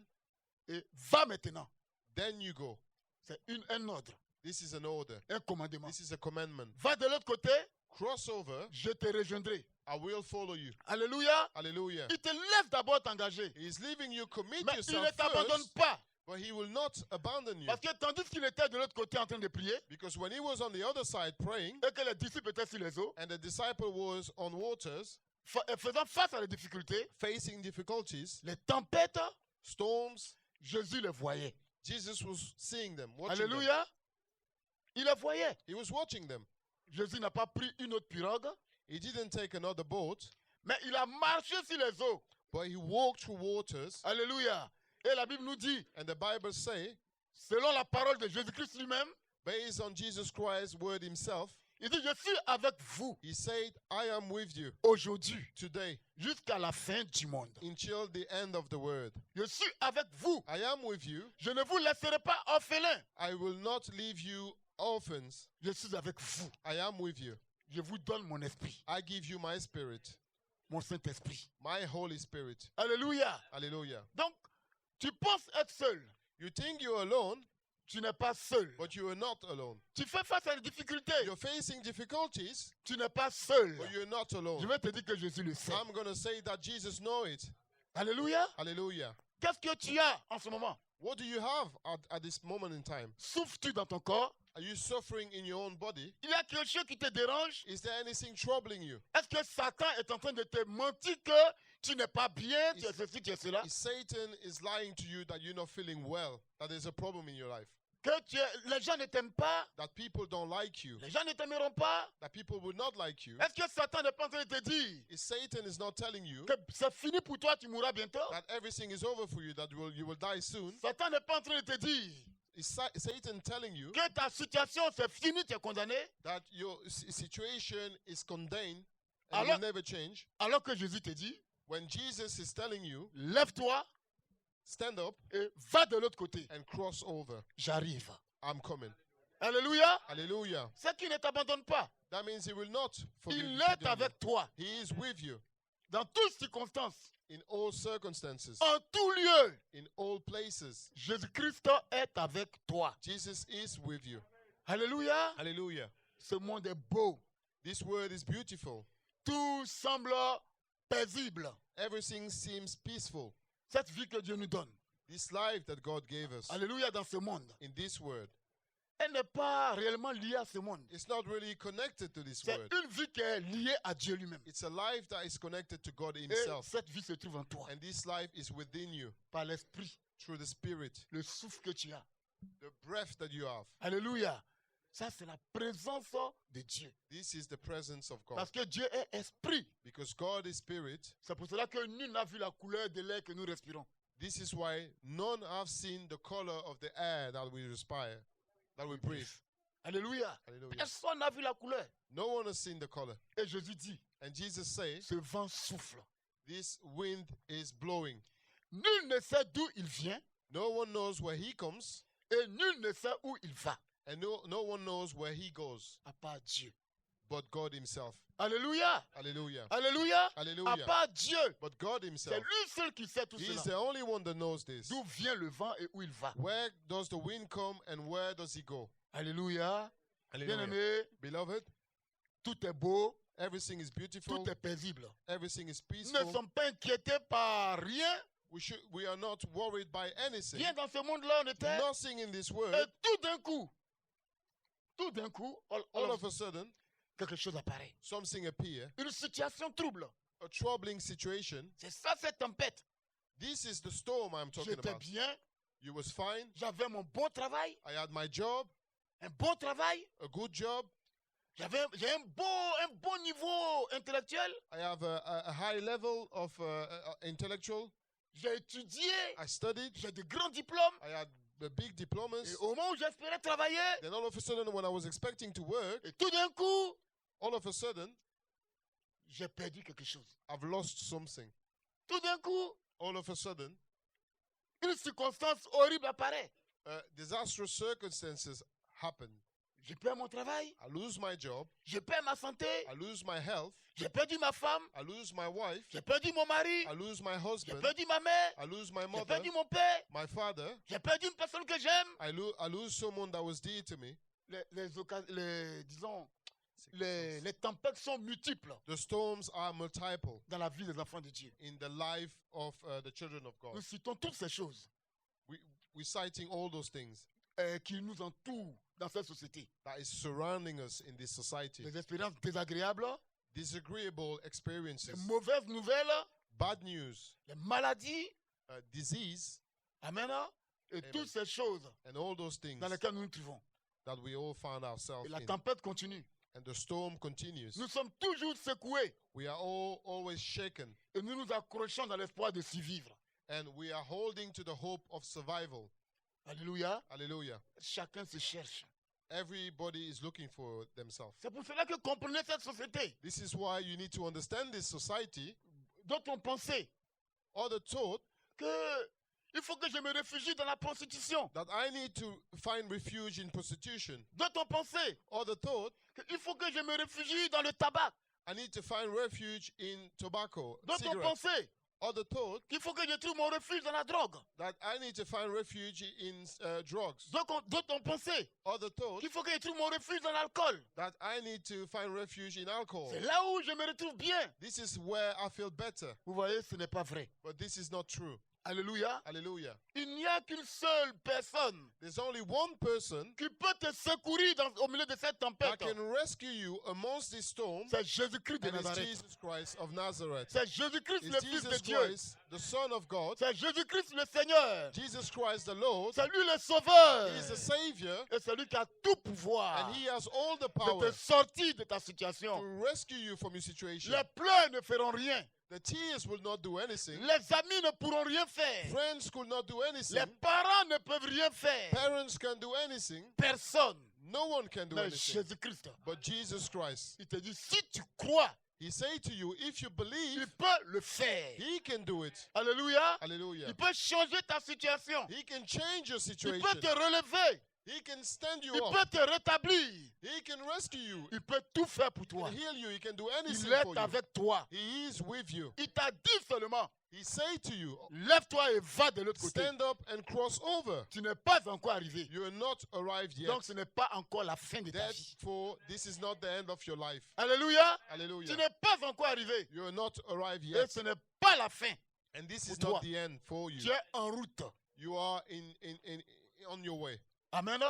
[SPEAKER 1] Et va maintenant.
[SPEAKER 2] Then you go.
[SPEAKER 1] C'est un ordre,
[SPEAKER 2] This is an order.
[SPEAKER 1] un commandement.
[SPEAKER 2] This is a commandment.
[SPEAKER 1] Va de l'autre côté,
[SPEAKER 2] Cross over,
[SPEAKER 1] je te rejoindrai.
[SPEAKER 2] I will follow you.
[SPEAKER 1] Alléluia.
[SPEAKER 2] Hallelujah.
[SPEAKER 1] Il te laisse d'abord t'engager.
[SPEAKER 2] He's leaving you, commit
[SPEAKER 1] Mais il
[SPEAKER 2] yourself
[SPEAKER 1] ne t'abandonne
[SPEAKER 2] first,
[SPEAKER 1] pas.
[SPEAKER 2] but he will not abandon you.
[SPEAKER 1] Parce que tandis qu'il était de l'autre côté en train de prier,
[SPEAKER 2] Because when he was on the other side praying,
[SPEAKER 1] et que les disciples étaient sur les eaux,
[SPEAKER 2] and the disciple was on waters,
[SPEAKER 1] faisant face à les difficultés,
[SPEAKER 2] facing difficulties,
[SPEAKER 1] les tempêtes,
[SPEAKER 2] storms,
[SPEAKER 1] Jésus les voyait.
[SPEAKER 2] Jesus was seeing them, watching them.
[SPEAKER 1] Alléluia. Il les voyait.
[SPEAKER 2] He was watching them.
[SPEAKER 1] Jésus n'a pas pris une autre pirogue,
[SPEAKER 2] He didn't take another boat,
[SPEAKER 1] mais il a marché sur les eaux.
[SPEAKER 2] but he walked through waters.
[SPEAKER 1] Alléluia. Et la Bible nous dit,
[SPEAKER 2] And the Bible say,
[SPEAKER 1] selon la parole de Jésus-Christ lui-même,
[SPEAKER 2] based on Jesus Christ's word himself,
[SPEAKER 1] il dit, je suis avec vous
[SPEAKER 2] he said, I am with you
[SPEAKER 1] aujourd'hui
[SPEAKER 2] today
[SPEAKER 1] jusqu'à la fin du monde.
[SPEAKER 2] until the end of the world.
[SPEAKER 1] Je suis avec vous.
[SPEAKER 2] I am with you.
[SPEAKER 1] Je ne vous laisserai pas orphelin.
[SPEAKER 2] I will not leave you orphans.
[SPEAKER 1] Je suis avec vous.
[SPEAKER 2] I am with you.
[SPEAKER 1] Je vous donne mon esprit,
[SPEAKER 2] I give you my spirit,
[SPEAKER 1] mon Saint-Esprit.
[SPEAKER 2] my Holy Spirit.
[SPEAKER 1] Alléluia.
[SPEAKER 2] Hallelujah.
[SPEAKER 1] Donc, tu penses être seul.
[SPEAKER 2] You think you're alone,
[SPEAKER 1] Tu n'es pas seul.
[SPEAKER 2] but you are not alone.
[SPEAKER 1] Tu fais face à des difficultés.
[SPEAKER 2] You're facing difficulties,
[SPEAKER 1] Tu n'es pas seul.
[SPEAKER 2] but you're not
[SPEAKER 1] Je
[SPEAKER 2] alone.
[SPEAKER 1] vais te dire que Jésus le sait.
[SPEAKER 2] I'm going to say that Jesus knows it.
[SPEAKER 1] Alléluia.
[SPEAKER 2] Hallelujah.
[SPEAKER 1] Qu'est-ce que tu as en ce moment?
[SPEAKER 2] What do you have at this moment in time?
[SPEAKER 1] Souffres-tu dans ton corps?
[SPEAKER 2] Are you suffering in your own body?
[SPEAKER 1] Il y a quelque chose qui te dérange?
[SPEAKER 2] Is there anything troubling you?
[SPEAKER 1] Est-ce que Satan est en train de te mentir que tu n'es pas bien, tu es ceci, tu es cela?
[SPEAKER 2] Is Satan is lying to you that you're not feeling well, that there's a problem in your life,
[SPEAKER 1] Que les gens ne t'aiment pas?
[SPEAKER 2] that people don't like you,
[SPEAKER 1] Les gens ne t'aimeront pas?
[SPEAKER 2] that people will not like you?
[SPEAKER 1] Est-ce que Satan n'est pas en train de te dire
[SPEAKER 2] Is Satan is not telling you
[SPEAKER 1] que c'est fini pour toi, tu mourras bientôt?
[SPEAKER 2] that everything is over for you, that you will die soon?
[SPEAKER 1] Satan n'est pas en train de te dire
[SPEAKER 2] Is Satan telling you
[SPEAKER 1] que ta situation c'est fini, tu es condamné,
[SPEAKER 2] that your situation is condemned and
[SPEAKER 1] Alors-
[SPEAKER 2] will never change,
[SPEAKER 1] alors que Jésus te dit,
[SPEAKER 2] when Jesus is telling you,
[SPEAKER 1] lève-toi
[SPEAKER 2] stand up
[SPEAKER 1] et va de l'autre côté.
[SPEAKER 2] and cross over?
[SPEAKER 1] J'arrive.
[SPEAKER 2] I'm coming.
[SPEAKER 1] Alléluia.
[SPEAKER 2] Hallelujah.
[SPEAKER 1] C'est qu'il ne t'abandonne pas.
[SPEAKER 2] That means he will not forgive
[SPEAKER 1] Il
[SPEAKER 2] you.
[SPEAKER 1] est avec toi.
[SPEAKER 2] He is with you
[SPEAKER 1] Dans toutes circonstances,
[SPEAKER 2] in all circumstances,
[SPEAKER 1] en tout lieu,
[SPEAKER 2] in all places.
[SPEAKER 1] Jésus-Christ est avec toi.
[SPEAKER 2] Jesus is with you.
[SPEAKER 1] Alléluia.
[SPEAKER 2] Hallelujah.
[SPEAKER 1] Ce monde est beau.
[SPEAKER 2] This word is beautiful.
[SPEAKER 1] Tout semble paisible.
[SPEAKER 2] Everything seems peaceful.
[SPEAKER 1] Cette vie que Dieu nous donne.
[SPEAKER 2] This life that God gave us
[SPEAKER 1] Alléluia dans ce monde.
[SPEAKER 2] in this word,
[SPEAKER 1] Elle n'est pas réellement liée à ce monde.
[SPEAKER 2] it's not really connected to this
[SPEAKER 1] C'est
[SPEAKER 2] word.
[SPEAKER 1] une vie qui est liée à Dieu lui-même.
[SPEAKER 2] It's a life that is connected to God
[SPEAKER 1] Et
[SPEAKER 2] himself.
[SPEAKER 1] cette vie se trouve en toi.
[SPEAKER 2] And this life is within you
[SPEAKER 1] Par l'esprit,
[SPEAKER 2] through the Spirit,
[SPEAKER 1] le souffle que tu as.
[SPEAKER 2] the breath that you have.
[SPEAKER 1] Alléluia. Ça, c'est la présence de Dieu.
[SPEAKER 2] This is the presence of God.
[SPEAKER 1] Parce que Dieu est esprit.
[SPEAKER 2] Because God is Spirit,
[SPEAKER 1] C'est pour cela que nul n'a vu la couleur de l'air que nous respirons.
[SPEAKER 2] this is why none have seen the color of the air that we respire, that we breathe.
[SPEAKER 1] Alléluia.
[SPEAKER 2] Hallelujah.
[SPEAKER 1] Personne n'a vu la couleur.
[SPEAKER 2] No one has seen the color.
[SPEAKER 1] Et Jésus dit,
[SPEAKER 2] And Jesus says,
[SPEAKER 1] ce vent souffle.
[SPEAKER 2] this wind is blowing.
[SPEAKER 1] Nul ne sait d'où il vient
[SPEAKER 2] No one knows where he comes,
[SPEAKER 1] et nul ne sait où il va,
[SPEAKER 2] and no one knows where he goes,
[SPEAKER 1] à part Dieu.
[SPEAKER 2] but God himself.
[SPEAKER 1] Alléluia.
[SPEAKER 2] Hallelujah.
[SPEAKER 1] Alléluia. À
[SPEAKER 2] Hallelujah.
[SPEAKER 1] part Dieu.
[SPEAKER 2] But God
[SPEAKER 1] C'est
[SPEAKER 2] himself,
[SPEAKER 1] lui seul qui sait tout
[SPEAKER 2] he is
[SPEAKER 1] cela.
[SPEAKER 2] the only one that knows this.
[SPEAKER 1] D'où vient le vent et où il va.
[SPEAKER 2] Where does the wind come and where does he go?
[SPEAKER 1] Alléluia.
[SPEAKER 2] Hallelujah.
[SPEAKER 1] Bien-aimé,
[SPEAKER 2] Beloved,
[SPEAKER 1] tout est beau,
[SPEAKER 2] everything is beautiful,
[SPEAKER 1] tout est paisible.
[SPEAKER 2] everything is
[SPEAKER 1] Nous ne
[SPEAKER 2] peaceful.
[SPEAKER 1] sommes pas inquiétés par rien.
[SPEAKER 2] We are not worried by anything.
[SPEAKER 1] Rien dans ce monde-là, on était.
[SPEAKER 2] Nothing in this world.
[SPEAKER 1] Et tout d'un coup,
[SPEAKER 2] All of a sudden,
[SPEAKER 1] quelque chose apparaît.
[SPEAKER 2] something appear,
[SPEAKER 1] Une situation trouble.
[SPEAKER 2] a troubling situation.
[SPEAKER 1] C'est ça cette tempête.
[SPEAKER 2] This is the storm I'm talking
[SPEAKER 1] J'étais
[SPEAKER 2] about.
[SPEAKER 1] bien,
[SPEAKER 2] You was fine.
[SPEAKER 1] j'avais mon bon travail,
[SPEAKER 2] I had my job,
[SPEAKER 1] un bon travail,
[SPEAKER 2] a good job.
[SPEAKER 1] j'ai un bon niveau intellectuel,
[SPEAKER 2] I have a high level of intellectual.
[SPEAKER 1] j'ai étudié,
[SPEAKER 2] I studied.
[SPEAKER 1] j'ai de grands diplômes.
[SPEAKER 2] I had the big diplomas.
[SPEAKER 1] Et au moment où j'espérais travailler,
[SPEAKER 2] Then all of a sudden, when I was expecting to work,
[SPEAKER 1] et tout d'un coup,
[SPEAKER 2] all of a sudden,
[SPEAKER 1] j'ai perdu quelque chose.
[SPEAKER 2] I've lost something.
[SPEAKER 1] Tout d'un coup,
[SPEAKER 2] All of a sudden,
[SPEAKER 1] une circonstance horrible apparaît.
[SPEAKER 2] disastrous circumstances happen.
[SPEAKER 1] Je perds mon travail,
[SPEAKER 2] I lose my job.
[SPEAKER 1] je perds ma santé,
[SPEAKER 2] I lose my health.
[SPEAKER 1] j'ai perdu ma femme,
[SPEAKER 2] I lose my wife.
[SPEAKER 1] j'ai perdu mon mari,
[SPEAKER 2] I lose my
[SPEAKER 1] j'ai
[SPEAKER 2] husband.
[SPEAKER 1] perdu ma mère,
[SPEAKER 2] I lose my
[SPEAKER 1] j'ai
[SPEAKER 2] mother,
[SPEAKER 1] perdu mon père,
[SPEAKER 2] my father.
[SPEAKER 1] j'ai perdu une personne que j'aime.
[SPEAKER 2] I lose someone that was dear to me.
[SPEAKER 1] Les tempêtes sont multiples
[SPEAKER 2] The storms are multiple
[SPEAKER 1] dans la vie des enfants de Dieu.
[SPEAKER 2] in the life of the children of
[SPEAKER 1] Nous
[SPEAKER 2] God.
[SPEAKER 1] citons toutes ces choses
[SPEAKER 2] We're citing all those things
[SPEAKER 1] qui nous entourent dans cette société.
[SPEAKER 2] that is surrounding us in this society.
[SPEAKER 1] Les expériences désagréables,
[SPEAKER 2] Disagreeable
[SPEAKER 1] les
[SPEAKER 2] experiences,
[SPEAKER 1] mauvaises nouvelles,
[SPEAKER 2] bad news,
[SPEAKER 1] les maladies,
[SPEAKER 2] disease,
[SPEAKER 1] amen, et
[SPEAKER 2] Amen.
[SPEAKER 1] toutes ces choses
[SPEAKER 2] and all those things
[SPEAKER 1] dans lesquelles nous nous trouvons.
[SPEAKER 2] that we all found ourselves
[SPEAKER 1] Et la
[SPEAKER 2] in.
[SPEAKER 1] tempête continue.
[SPEAKER 2] and the storm continues.
[SPEAKER 1] Nous sommes toujours secoués
[SPEAKER 2] We are all always shaken,
[SPEAKER 1] et nous nous accrochons dans l'espoir de survivre.
[SPEAKER 2] and we are holding to the hope of survival.
[SPEAKER 1] Alléluia.
[SPEAKER 2] Hallelujah.
[SPEAKER 1] Chacun se cherche.
[SPEAKER 2] Everybody is looking for themselves.
[SPEAKER 1] C'est pour cela que comprenez cette société
[SPEAKER 2] This is why you need to understand this society.
[SPEAKER 1] dont on pensait
[SPEAKER 2] Others thought
[SPEAKER 1] que il faut que je me réfugie dans la prostitution.
[SPEAKER 2] that I need to find refuge in prostitution.
[SPEAKER 1] Dont on pensait
[SPEAKER 2] Others thought
[SPEAKER 1] qu'il faut que je me réfugie dans le tabac.
[SPEAKER 2] I need to find refuge in tobacco,
[SPEAKER 1] Dont on
[SPEAKER 2] cigarettes.
[SPEAKER 1] pensait
[SPEAKER 2] Others thought
[SPEAKER 1] qu'il faut que je trouve mon refuge dans la drogue.
[SPEAKER 2] that I need to find refuge in drugs.
[SPEAKER 1] D'autres ont pensé
[SPEAKER 2] Others thought
[SPEAKER 1] qu'il faut que je trouve mon refuge dans l'alcool.
[SPEAKER 2] that I need to find refuge in alcohol.
[SPEAKER 1] C'est là où je me retrouve bien.
[SPEAKER 2] This is where I feel better,
[SPEAKER 1] Vous voyez, ce n'est pas vrai.
[SPEAKER 2] but this is not true.
[SPEAKER 1] Alléluia.
[SPEAKER 2] Hallelujah.
[SPEAKER 1] Il n'y a qu'une seule personne
[SPEAKER 2] There's only one person
[SPEAKER 1] qui peut te secourir au milieu de cette
[SPEAKER 2] that
[SPEAKER 1] tempête.
[SPEAKER 2] can rescue you amongst this storm,
[SPEAKER 1] C'est Jésus-Christ de
[SPEAKER 2] and it's
[SPEAKER 1] Nazareth.
[SPEAKER 2] Jesus Christ of Nazareth.
[SPEAKER 1] C'est Jésus-Christ le
[SPEAKER 2] It's
[SPEAKER 1] Fils de
[SPEAKER 2] Jesus
[SPEAKER 1] Dieu.
[SPEAKER 2] Christ, the Son of God.
[SPEAKER 1] C'est Jésus-Christ le Seigneur.
[SPEAKER 2] Jesus Christ, the Lord.
[SPEAKER 1] C'est lui le Sauveur.
[SPEAKER 2] He is the Savior,
[SPEAKER 1] Et c'est lui qui a tout pouvoir
[SPEAKER 2] and He has all the
[SPEAKER 1] de
[SPEAKER 2] power
[SPEAKER 1] te sortir de ta situation.
[SPEAKER 2] to rescue you from your situation.
[SPEAKER 1] Les pleurs ne feront rien.
[SPEAKER 2] The tears will not do anything.
[SPEAKER 1] Les amis ne pourront rien faire.
[SPEAKER 2] Friends could not do anything.
[SPEAKER 1] Les parents ne peuvent rien faire.
[SPEAKER 2] Parents can do anything.
[SPEAKER 1] Personne.
[SPEAKER 2] No one can do
[SPEAKER 1] Mais
[SPEAKER 2] anything.
[SPEAKER 1] Jésus-Christ.
[SPEAKER 2] But Jesus Christ.
[SPEAKER 1] Il te dit, si tu crois,
[SPEAKER 2] He say to you, if you
[SPEAKER 1] il
[SPEAKER 2] believe,
[SPEAKER 1] peut le faire.
[SPEAKER 2] He can do it.
[SPEAKER 1] Alléluia.
[SPEAKER 2] Hallelujah.
[SPEAKER 1] Il peut changer ta situation.
[SPEAKER 2] He can change your
[SPEAKER 1] Il
[SPEAKER 2] situation.
[SPEAKER 1] peut te relever.
[SPEAKER 2] He can stand you
[SPEAKER 1] Il
[SPEAKER 2] up.
[SPEAKER 1] peut te rétablir.
[SPEAKER 2] He can rescue you.
[SPEAKER 1] Il peut tout faire pour
[SPEAKER 2] He
[SPEAKER 1] toi.
[SPEAKER 2] can heal you. He can do
[SPEAKER 1] Il
[SPEAKER 2] anything
[SPEAKER 1] est
[SPEAKER 2] for you.
[SPEAKER 1] avec toi.
[SPEAKER 2] He is with you.
[SPEAKER 1] Il t'a dit seulement,
[SPEAKER 2] He say to you,
[SPEAKER 1] lève-toi et va de l'autre côté.
[SPEAKER 2] stand up and cross over.
[SPEAKER 1] Tu n'es pas encore arrivé.
[SPEAKER 2] You are not arrived yet.
[SPEAKER 1] Donc ce n'est pas encore la fin de ta vie.
[SPEAKER 2] Therefore, this is not the end of your life.
[SPEAKER 1] Alléluia. Tu
[SPEAKER 2] Hallelujah.
[SPEAKER 1] n'es pas encore arrivé.
[SPEAKER 2] You are not arrived
[SPEAKER 1] Et
[SPEAKER 2] yet.
[SPEAKER 1] ce n'est pas la fin.
[SPEAKER 2] And this is
[SPEAKER 1] pour
[SPEAKER 2] not
[SPEAKER 1] toi.
[SPEAKER 2] the end for you.
[SPEAKER 1] Tu es en route.
[SPEAKER 2] You are on your way.
[SPEAKER 1] Amen.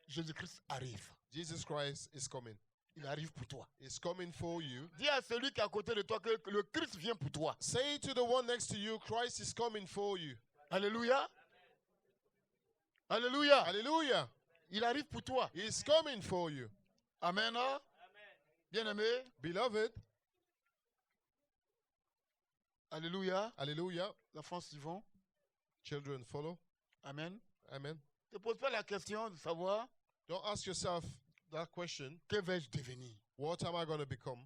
[SPEAKER 1] Jésus-Christ arrive.
[SPEAKER 2] Jesus Christ is coming.
[SPEAKER 1] Il arrive pour toi.
[SPEAKER 2] He's coming for you.
[SPEAKER 1] Dis à celui qui est à côté de toi que le Christ vient pour toi.
[SPEAKER 2] Say to the one next to you, Christ is coming for you.
[SPEAKER 1] Alléluia. Alléluia.
[SPEAKER 2] Hallelujah.
[SPEAKER 1] Il arrive pour toi.
[SPEAKER 2] He's coming for you.
[SPEAKER 1] Amen. Bien-aimé.
[SPEAKER 2] Beloved.
[SPEAKER 1] Alléluia.
[SPEAKER 2] Hallelujah.
[SPEAKER 1] L'enfant suivant.
[SPEAKER 2] Children, follow.
[SPEAKER 1] Amen.
[SPEAKER 2] Amen.
[SPEAKER 1] Ne te pose pas la question de savoir
[SPEAKER 2] Don't ask yourself that question.
[SPEAKER 1] que vais-je devenir.
[SPEAKER 2] What am I going to become?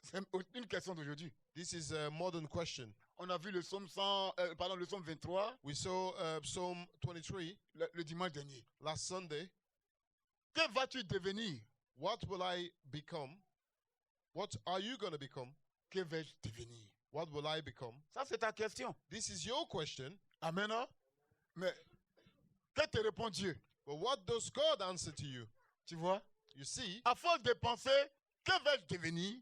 [SPEAKER 1] C'est une question d'aujourd'hui.
[SPEAKER 2] This is a modern question.
[SPEAKER 1] On a vu le psaume 23
[SPEAKER 2] We saw Psalm 23
[SPEAKER 1] le dimanche dernier.
[SPEAKER 2] last Sunday.
[SPEAKER 1] Que vas-tu devenir?
[SPEAKER 2] What will I become? What are you going to become?
[SPEAKER 1] Que vais-je devenir?
[SPEAKER 2] What will I become?
[SPEAKER 1] Ça, c'est ta question.
[SPEAKER 2] This is your question.
[SPEAKER 1] Amen. Mais que te répond Dieu?
[SPEAKER 2] But what does God answer to you?
[SPEAKER 1] Tu vois?
[SPEAKER 2] You see,
[SPEAKER 1] À force de penser, que vais-je devenir?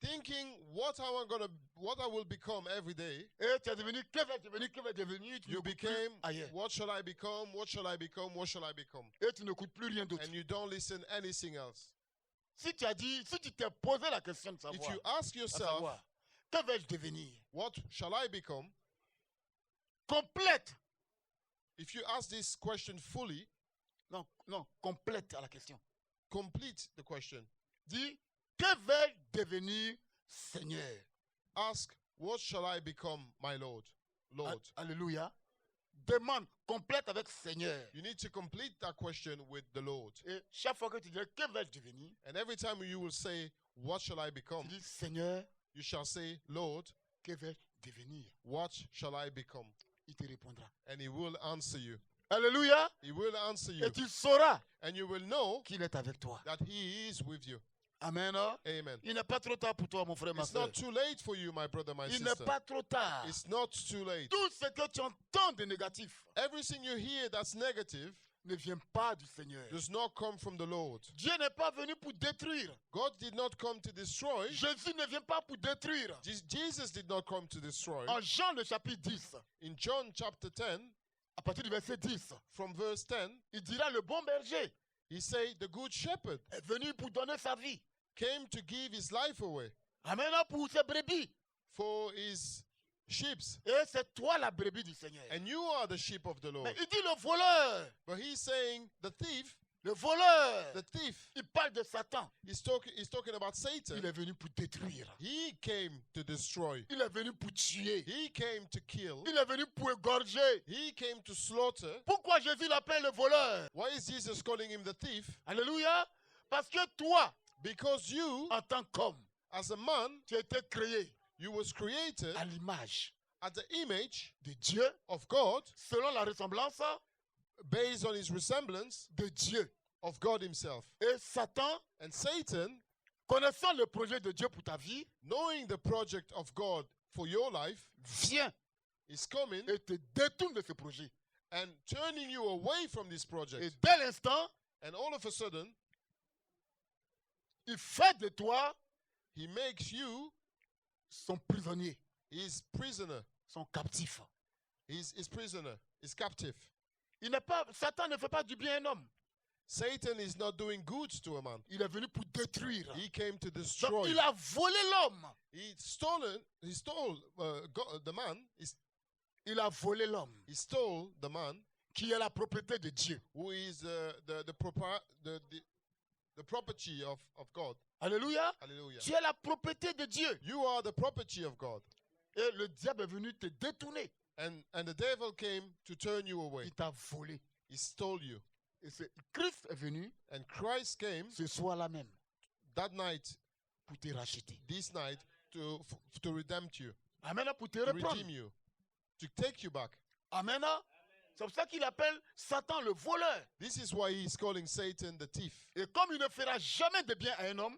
[SPEAKER 2] thinking what I will become every day,
[SPEAKER 1] Et tu es devenu, que vais-je devenir? Que vais-je devenir? Tu
[SPEAKER 2] you
[SPEAKER 1] n'écoutes plus
[SPEAKER 2] became,
[SPEAKER 1] ailleurs.
[SPEAKER 2] what shall I become? What shall I become? What shall I become?
[SPEAKER 1] Et tu n'écoutes plus rien d'autre.
[SPEAKER 2] And you don't listen anything else.
[SPEAKER 1] Si tu as dit, si tu t'es posé la question de
[SPEAKER 2] If
[SPEAKER 1] savoir,
[SPEAKER 2] you ask
[SPEAKER 1] à
[SPEAKER 2] yourself,
[SPEAKER 1] savoir, que vais-je devenir?
[SPEAKER 2] what shall I become?
[SPEAKER 1] Complète.
[SPEAKER 2] If you ask this question fully,
[SPEAKER 1] Non, complète à la question.
[SPEAKER 2] complete the question.
[SPEAKER 1] Dis, que vais-je devenir, Seigneur?
[SPEAKER 2] Ask, what shall I become, my Lord? Lord.
[SPEAKER 1] Alléluia. Demande complète avec Seigneur.
[SPEAKER 2] You need to complete that question with the Lord.
[SPEAKER 1] Et chaque fois que tu dis, que vais-je devenir?
[SPEAKER 2] And every time you will say, what shall I
[SPEAKER 1] Tu
[SPEAKER 2] become?
[SPEAKER 1] dis, Seigneur,
[SPEAKER 2] You shall say, Lord,
[SPEAKER 1] que vais-je devenir?
[SPEAKER 2] what shall I become?
[SPEAKER 1] Il te répondra.
[SPEAKER 2] And he will answer you.
[SPEAKER 1] Alléluia.
[SPEAKER 2] He will answer you.
[SPEAKER 1] Et tu sauras
[SPEAKER 2] And you will know
[SPEAKER 1] qu'il est avec toi.
[SPEAKER 2] that he is with you.
[SPEAKER 1] Amen.
[SPEAKER 2] Amen.
[SPEAKER 1] Il n'est pas trop tard pour toi, mon frère, ma
[SPEAKER 2] It's
[SPEAKER 1] soeur.
[SPEAKER 2] not too late for you, my brother, my
[SPEAKER 1] Il n'est
[SPEAKER 2] sister.
[SPEAKER 1] pas trop tard.
[SPEAKER 2] It's not too late.
[SPEAKER 1] Tout ce que tu entends de négatif
[SPEAKER 2] Everything you hear that's negative
[SPEAKER 1] ne vient pas du Seigneur.
[SPEAKER 2] does not come from the Lord.
[SPEAKER 1] Dieu n'est pas venu pour détruire.
[SPEAKER 2] God did not come to destroy.
[SPEAKER 1] Jésus ne vient pas pour détruire.
[SPEAKER 2] Jesus did not come to destroy.
[SPEAKER 1] En Jean, le chapitre 10,
[SPEAKER 2] In John chapter 10,
[SPEAKER 1] à partir du verset 10,
[SPEAKER 2] from verse 10,
[SPEAKER 1] il dira le bon berger
[SPEAKER 2] he said, the good shepherd
[SPEAKER 1] est venu pour donner sa vie.
[SPEAKER 2] came to give his life away
[SPEAKER 1] Amen. Pour ses brebis.
[SPEAKER 2] for his sheep.
[SPEAKER 1] Et c'est toi la brebis du Seigneur.
[SPEAKER 2] And you are the sheep of the Lord.
[SPEAKER 1] Mais il dit le voleur
[SPEAKER 2] But he's saying, the thief
[SPEAKER 1] Le voleur,
[SPEAKER 2] The thief,
[SPEAKER 1] il parle de Satan.
[SPEAKER 2] he's talking about
[SPEAKER 1] Il
[SPEAKER 2] Satan.
[SPEAKER 1] est venu pour détruire.
[SPEAKER 2] He came to destroy.
[SPEAKER 1] Il est venu pour tuer.
[SPEAKER 2] He came to kill.
[SPEAKER 1] Il est venu pour égorger.
[SPEAKER 2] He came to slaughter.
[SPEAKER 1] Pourquoi Jésus l'appelle le voleur?
[SPEAKER 2] Why is Jesus calling him the thief?
[SPEAKER 1] Alléluia. Parce que toi,
[SPEAKER 2] Because you,
[SPEAKER 1] en tant qu'homme,
[SPEAKER 2] as a man,
[SPEAKER 1] tu as été créé
[SPEAKER 2] you was created
[SPEAKER 1] à l'image
[SPEAKER 2] at the image
[SPEAKER 1] de Dieu,
[SPEAKER 2] of God,
[SPEAKER 1] selon la ressemblance
[SPEAKER 2] based on his resemblance
[SPEAKER 1] de Dieu.
[SPEAKER 2] of God himself.
[SPEAKER 1] Et Satan,
[SPEAKER 2] And Satan,
[SPEAKER 1] connaissant le projet de Dieu pour ta vie,
[SPEAKER 2] knowing the project of God for your life,
[SPEAKER 1] vient
[SPEAKER 2] is coming
[SPEAKER 1] et te détourne de ce projet.
[SPEAKER 2] and turning you away from this
[SPEAKER 1] Et
[SPEAKER 2] project.
[SPEAKER 1] dès l'instant,
[SPEAKER 2] And all of a sudden,
[SPEAKER 1] il fait de toi
[SPEAKER 2] he makes you
[SPEAKER 1] son prisonnier,
[SPEAKER 2] his prisoner.
[SPEAKER 1] son captif.
[SPEAKER 2] He's his prisoner, his captive.
[SPEAKER 1] Satan ne fait pas du bien à un homme.
[SPEAKER 2] Satan is not doing good to a man.
[SPEAKER 1] Il est venu pour détruire.
[SPEAKER 2] He came to
[SPEAKER 1] Donc,
[SPEAKER 2] destroy.
[SPEAKER 1] il a volé l'homme.
[SPEAKER 2] He stole the man.
[SPEAKER 1] Il a volé l'homme,
[SPEAKER 2] He stole the man
[SPEAKER 1] qui est la propriété de Dieu.
[SPEAKER 2] who is the property of God.
[SPEAKER 1] Alléluia.
[SPEAKER 2] Hallelujah.
[SPEAKER 1] Tu es la propriété de Dieu.
[SPEAKER 2] You are the property of God.
[SPEAKER 1] Et le diable est venu te détourner.
[SPEAKER 2] And the devil came to turn you away.
[SPEAKER 1] Il t'a volé.
[SPEAKER 2] He stole you.
[SPEAKER 1] Et Christ est venu
[SPEAKER 2] And Christ came
[SPEAKER 1] ce soir-là même
[SPEAKER 2] that night,
[SPEAKER 1] pour te racheter.
[SPEAKER 2] this night, to redeem you,
[SPEAKER 1] Amen. Pour te
[SPEAKER 2] to
[SPEAKER 1] reprendre.
[SPEAKER 2] redeem you, to take you back.
[SPEAKER 1] Amen. C'est pour ça qu'il appelle Satan le voleur.
[SPEAKER 2] This is why he is calling Satan the thief.
[SPEAKER 1] Et comme il ne fera jamais de bien à un homme,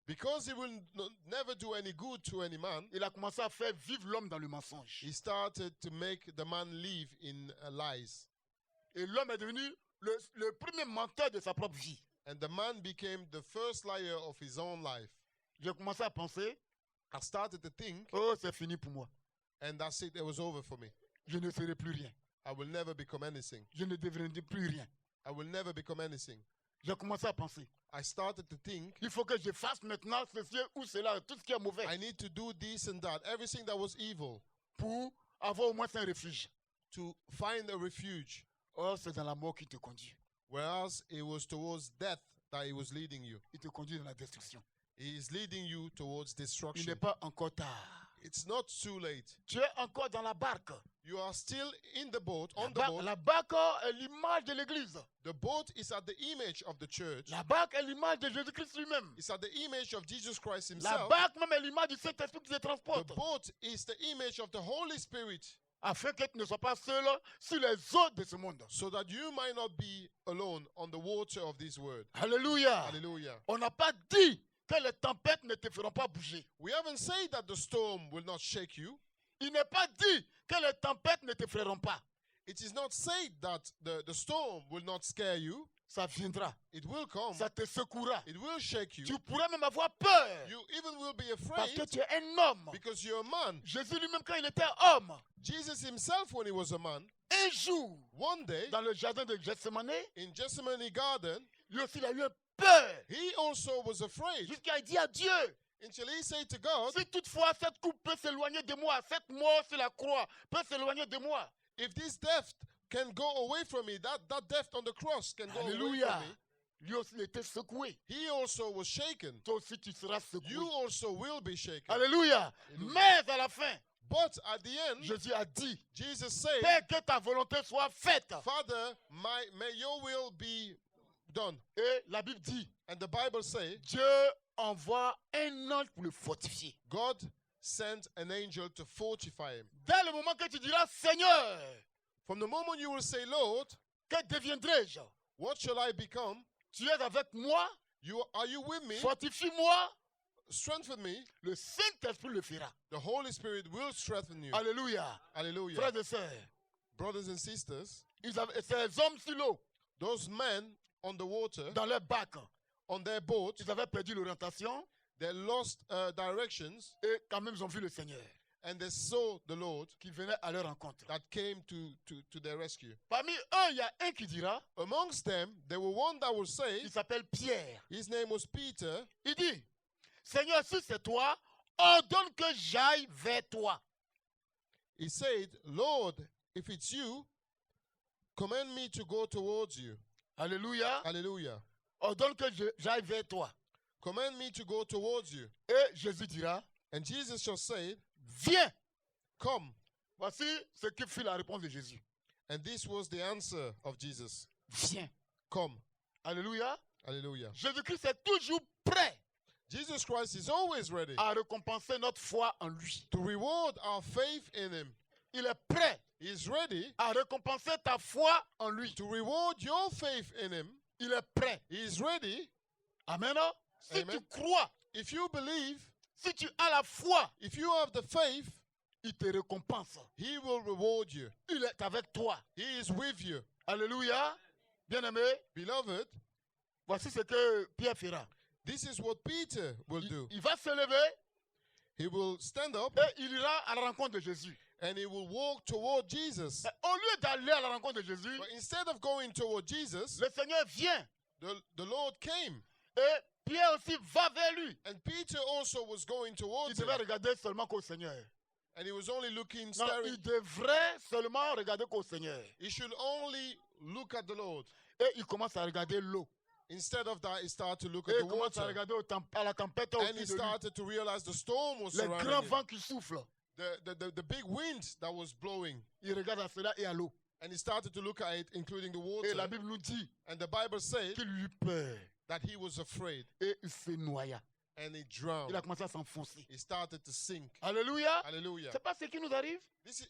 [SPEAKER 2] Because he will never do any good to any man,
[SPEAKER 1] il a commencé à faire vivre l'homme dans le mensonge.
[SPEAKER 2] he started to make the man live in lies.
[SPEAKER 1] Et l'homme est devenu le premier menteur de sa propre vie.
[SPEAKER 2] And the man became the first liar of his own life.
[SPEAKER 1] J'ai commencé à penser,
[SPEAKER 2] I started to think,
[SPEAKER 1] oh, c'est fini pour moi.
[SPEAKER 2] and that's it, it was over for me.
[SPEAKER 1] Je ne serai plus rien.
[SPEAKER 2] I will never become anything.
[SPEAKER 1] Je ne deviendrai plus rien.
[SPEAKER 2] I will never become anything.
[SPEAKER 1] J'ai commencé à penser,
[SPEAKER 2] I started to think,
[SPEAKER 1] il faut que je fasse maintenant ceci ou cela, tout ce qui est mauvais,
[SPEAKER 2] I need to do this and that, everything that was evil,
[SPEAKER 1] pour avoir au moins un refuge.
[SPEAKER 2] to find a refuge.
[SPEAKER 1] Oh, c'est dans la mort qu'il te conduit.
[SPEAKER 2] Whereas it was towards death that he was leading you.
[SPEAKER 1] Il te conduit dans la destruction.
[SPEAKER 2] He is leading you towards
[SPEAKER 1] Il
[SPEAKER 2] destruction.
[SPEAKER 1] n'est pas encore tard.
[SPEAKER 2] It's not too late.
[SPEAKER 1] Tu es encore dans la barque.
[SPEAKER 2] You are still in the boat, on the boat.
[SPEAKER 1] La barque est l'image de l'église.
[SPEAKER 2] The boat is at the image of the church.
[SPEAKER 1] La barque est l'image de Jésus-Christ lui-même.
[SPEAKER 2] It's at the image of Jesus Christ
[SPEAKER 1] La
[SPEAKER 2] himself.
[SPEAKER 1] barque même est l'image du Saint-Esprit qui se
[SPEAKER 2] The
[SPEAKER 1] transporte.
[SPEAKER 2] boat is the image of the Holy Spirit,
[SPEAKER 1] Afin que tu ne sois pas seul sur les eaux de ce monde.
[SPEAKER 2] so that you might not be alone on the water of this word.
[SPEAKER 1] Alléluia.
[SPEAKER 2] Hallelujah.
[SPEAKER 1] On n'a pas dit que les tempêtes ne te feront pas bouger.
[SPEAKER 2] We haven't said that the storm will not shake you.
[SPEAKER 1] Il n'est pas dit que les tempêtes ne te feront pas.
[SPEAKER 2] It is not said that the storm will not scare you.
[SPEAKER 1] Ça viendra.
[SPEAKER 2] It will come.
[SPEAKER 1] Ça te secouera.
[SPEAKER 2] It will shake you.
[SPEAKER 1] Tu pourrais même avoir peur.
[SPEAKER 2] You even will be
[SPEAKER 1] Parce que
[SPEAKER 2] afraid
[SPEAKER 1] tu es un homme.
[SPEAKER 2] because you're a man.
[SPEAKER 1] Jésus lui-même, quand il était homme,
[SPEAKER 2] Jesus himself, when he was a man,
[SPEAKER 1] un jour,
[SPEAKER 2] one day
[SPEAKER 1] dans le jardin de Gethsemane,
[SPEAKER 2] in Gethsemane garden,
[SPEAKER 1] lui aussi, il a eu peur.
[SPEAKER 2] he also was afraid
[SPEAKER 1] Jusqu'à il dit à Dieu,
[SPEAKER 2] until he said to God,
[SPEAKER 1] si toutefois cette coupe peut s'éloigner de moi, cette mort sur la croix peut s'éloigner de moi.
[SPEAKER 2] if this death can go away from me, that death on the cross can go away
[SPEAKER 1] Alléluia.
[SPEAKER 2] from me,
[SPEAKER 1] Lui aussi, il était secoué.
[SPEAKER 2] he also was shaken.
[SPEAKER 1] Toi aussi, tu seras secoué.
[SPEAKER 2] You also will be shaken.
[SPEAKER 1] Alléluia.
[SPEAKER 2] Alléluia.
[SPEAKER 1] Mais à la fin,
[SPEAKER 2] But at the end,
[SPEAKER 1] Jésus a dit,
[SPEAKER 2] Jesus said,
[SPEAKER 1] Père, que ta volonté soit faite.
[SPEAKER 2] Father, may your will be done.
[SPEAKER 1] Et la Bible dit,
[SPEAKER 2] And the Bible says,
[SPEAKER 1] Dieu envoie un ange pour le fortifier.
[SPEAKER 2] God sent an angel to fortify him.
[SPEAKER 1] Dès le moment que tu diras, Seigneur,
[SPEAKER 2] From the moment you will say, Lord,
[SPEAKER 1] que deviendrai-je?
[SPEAKER 2] what shall I become?
[SPEAKER 1] Tu es avec moi,
[SPEAKER 2] Are you with me?
[SPEAKER 1] fortifie-moi.
[SPEAKER 2] Strengthen me.
[SPEAKER 1] Le Saint-Esprit le fera.
[SPEAKER 2] The Holy Spirit will strengthen you.
[SPEAKER 1] Alléluia.
[SPEAKER 2] Hallelujah.
[SPEAKER 1] Frères et sœurs,
[SPEAKER 2] Brothers and sisters,
[SPEAKER 1] ces hommes sur l'eau,
[SPEAKER 2] those men on the water,
[SPEAKER 1] dans leur bac,
[SPEAKER 2] on their boat,
[SPEAKER 1] ils avaient perdu l'orientation
[SPEAKER 2] they lost directions,
[SPEAKER 1] et quand même ils ont vu le Seigneur
[SPEAKER 2] and they saw the Lord
[SPEAKER 1] qui venait à leur rencontre.
[SPEAKER 2] that came to their rescue.
[SPEAKER 1] Parmi eux, il y a un qui dira,
[SPEAKER 2] Amongst them, there were one that will say,
[SPEAKER 1] il s'appelle Pierre.
[SPEAKER 2] his name was Peter.
[SPEAKER 1] Il dit, Seigneur, si c'est toi, ordonne que j'aille vers toi.
[SPEAKER 2] He said, Lord, if it's you, command me to go towards you.
[SPEAKER 1] Alléluia.
[SPEAKER 2] Hallelujah.
[SPEAKER 1] Ordonne que j'aille vers toi.
[SPEAKER 2] Command me to go towards you.
[SPEAKER 1] Et Jésus dira,
[SPEAKER 2] And Jesus shall say,
[SPEAKER 1] viens.
[SPEAKER 2] come.
[SPEAKER 1] Voici ce que fut la réponse de Jésus.
[SPEAKER 2] And this was the answer of Jesus.
[SPEAKER 1] Viens.
[SPEAKER 2] Come.
[SPEAKER 1] Alléluia.
[SPEAKER 2] Hallelujah.
[SPEAKER 1] Jésus-Christ est toujours prêt
[SPEAKER 2] Jesus Christ is always ready
[SPEAKER 1] à récompenser notre foi en lui.
[SPEAKER 2] to reward our faith in him.
[SPEAKER 1] Il est prêt
[SPEAKER 2] He is ready
[SPEAKER 1] à récompenser ta foi en lui.
[SPEAKER 2] to reward your faith in him.
[SPEAKER 1] Il est prêt.
[SPEAKER 2] He is ready.
[SPEAKER 1] Amen. Si
[SPEAKER 2] Amen.
[SPEAKER 1] tu crois,
[SPEAKER 2] If you believe,
[SPEAKER 1] si tu as la foi,
[SPEAKER 2] if you have the faith,
[SPEAKER 1] il te récompense.
[SPEAKER 2] he will reward you.
[SPEAKER 1] Il est avec toi.
[SPEAKER 2] He is with you.
[SPEAKER 1] Alléluia. Bien-aimé,
[SPEAKER 2] Beloved,
[SPEAKER 1] voici ce que Pierre fera.
[SPEAKER 2] this is what Peter will do.
[SPEAKER 1] Il va se lever
[SPEAKER 2] He will stand up
[SPEAKER 1] et il ira à la rencontre de Jésus.
[SPEAKER 2] and he will walk toward Jesus.
[SPEAKER 1] Mais au lieu d'aller à la rencontre de Jésus,
[SPEAKER 2] But instead of going toward Jesus,
[SPEAKER 1] le Seigneur vient
[SPEAKER 2] the Lord came.
[SPEAKER 1] et Pierre aussi va vers lui.
[SPEAKER 2] And Peter also was going
[SPEAKER 1] Il
[SPEAKER 2] towards him.
[SPEAKER 1] devait regarder seulement qu'au Seigneur.
[SPEAKER 2] And he was only looking,
[SPEAKER 1] Non,
[SPEAKER 2] staring.
[SPEAKER 1] il devrait seulement regarder qu'au Seigneur.
[SPEAKER 2] He should only look at the Lord.
[SPEAKER 1] Et il commence à regarder l'eau.
[SPEAKER 2] Instead of that, he started to look
[SPEAKER 1] Et
[SPEAKER 2] at
[SPEAKER 1] il
[SPEAKER 2] the
[SPEAKER 1] commence à
[SPEAKER 2] water.
[SPEAKER 1] regarder à la tempête
[SPEAKER 2] And he
[SPEAKER 1] au-dessus de lui.
[SPEAKER 2] started to realize the storm was
[SPEAKER 1] Les grands
[SPEAKER 2] surrounding him.
[SPEAKER 1] vents qui soufflent.
[SPEAKER 2] The big wind that was blowing.
[SPEAKER 1] Il regarde à cela et à l'eau.
[SPEAKER 2] And he started to look at it, including the
[SPEAKER 1] Et la
[SPEAKER 2] water.
[SPEAKER 1] Bible nous dit
[SPEAKER 2] And the Bible said
[SPEAKER 1] qu'il eut peur.
[SPEAKER 2] that he was afraid
[SPEAKER 1] Et il se noya.
[SPEAKER 2] and he
[SPEAKER 1] Il
[SPEAKER 2] drowned.
[SPEAKER 1] a commencé à s'enfoncer.
[SPEAKER 2] He started to sink.
[SPEAKER 1] Alléluia.
[SPEAKER 2] Hallelujah.
[SPEAKER 1] C'est pas ce qui nous arrive.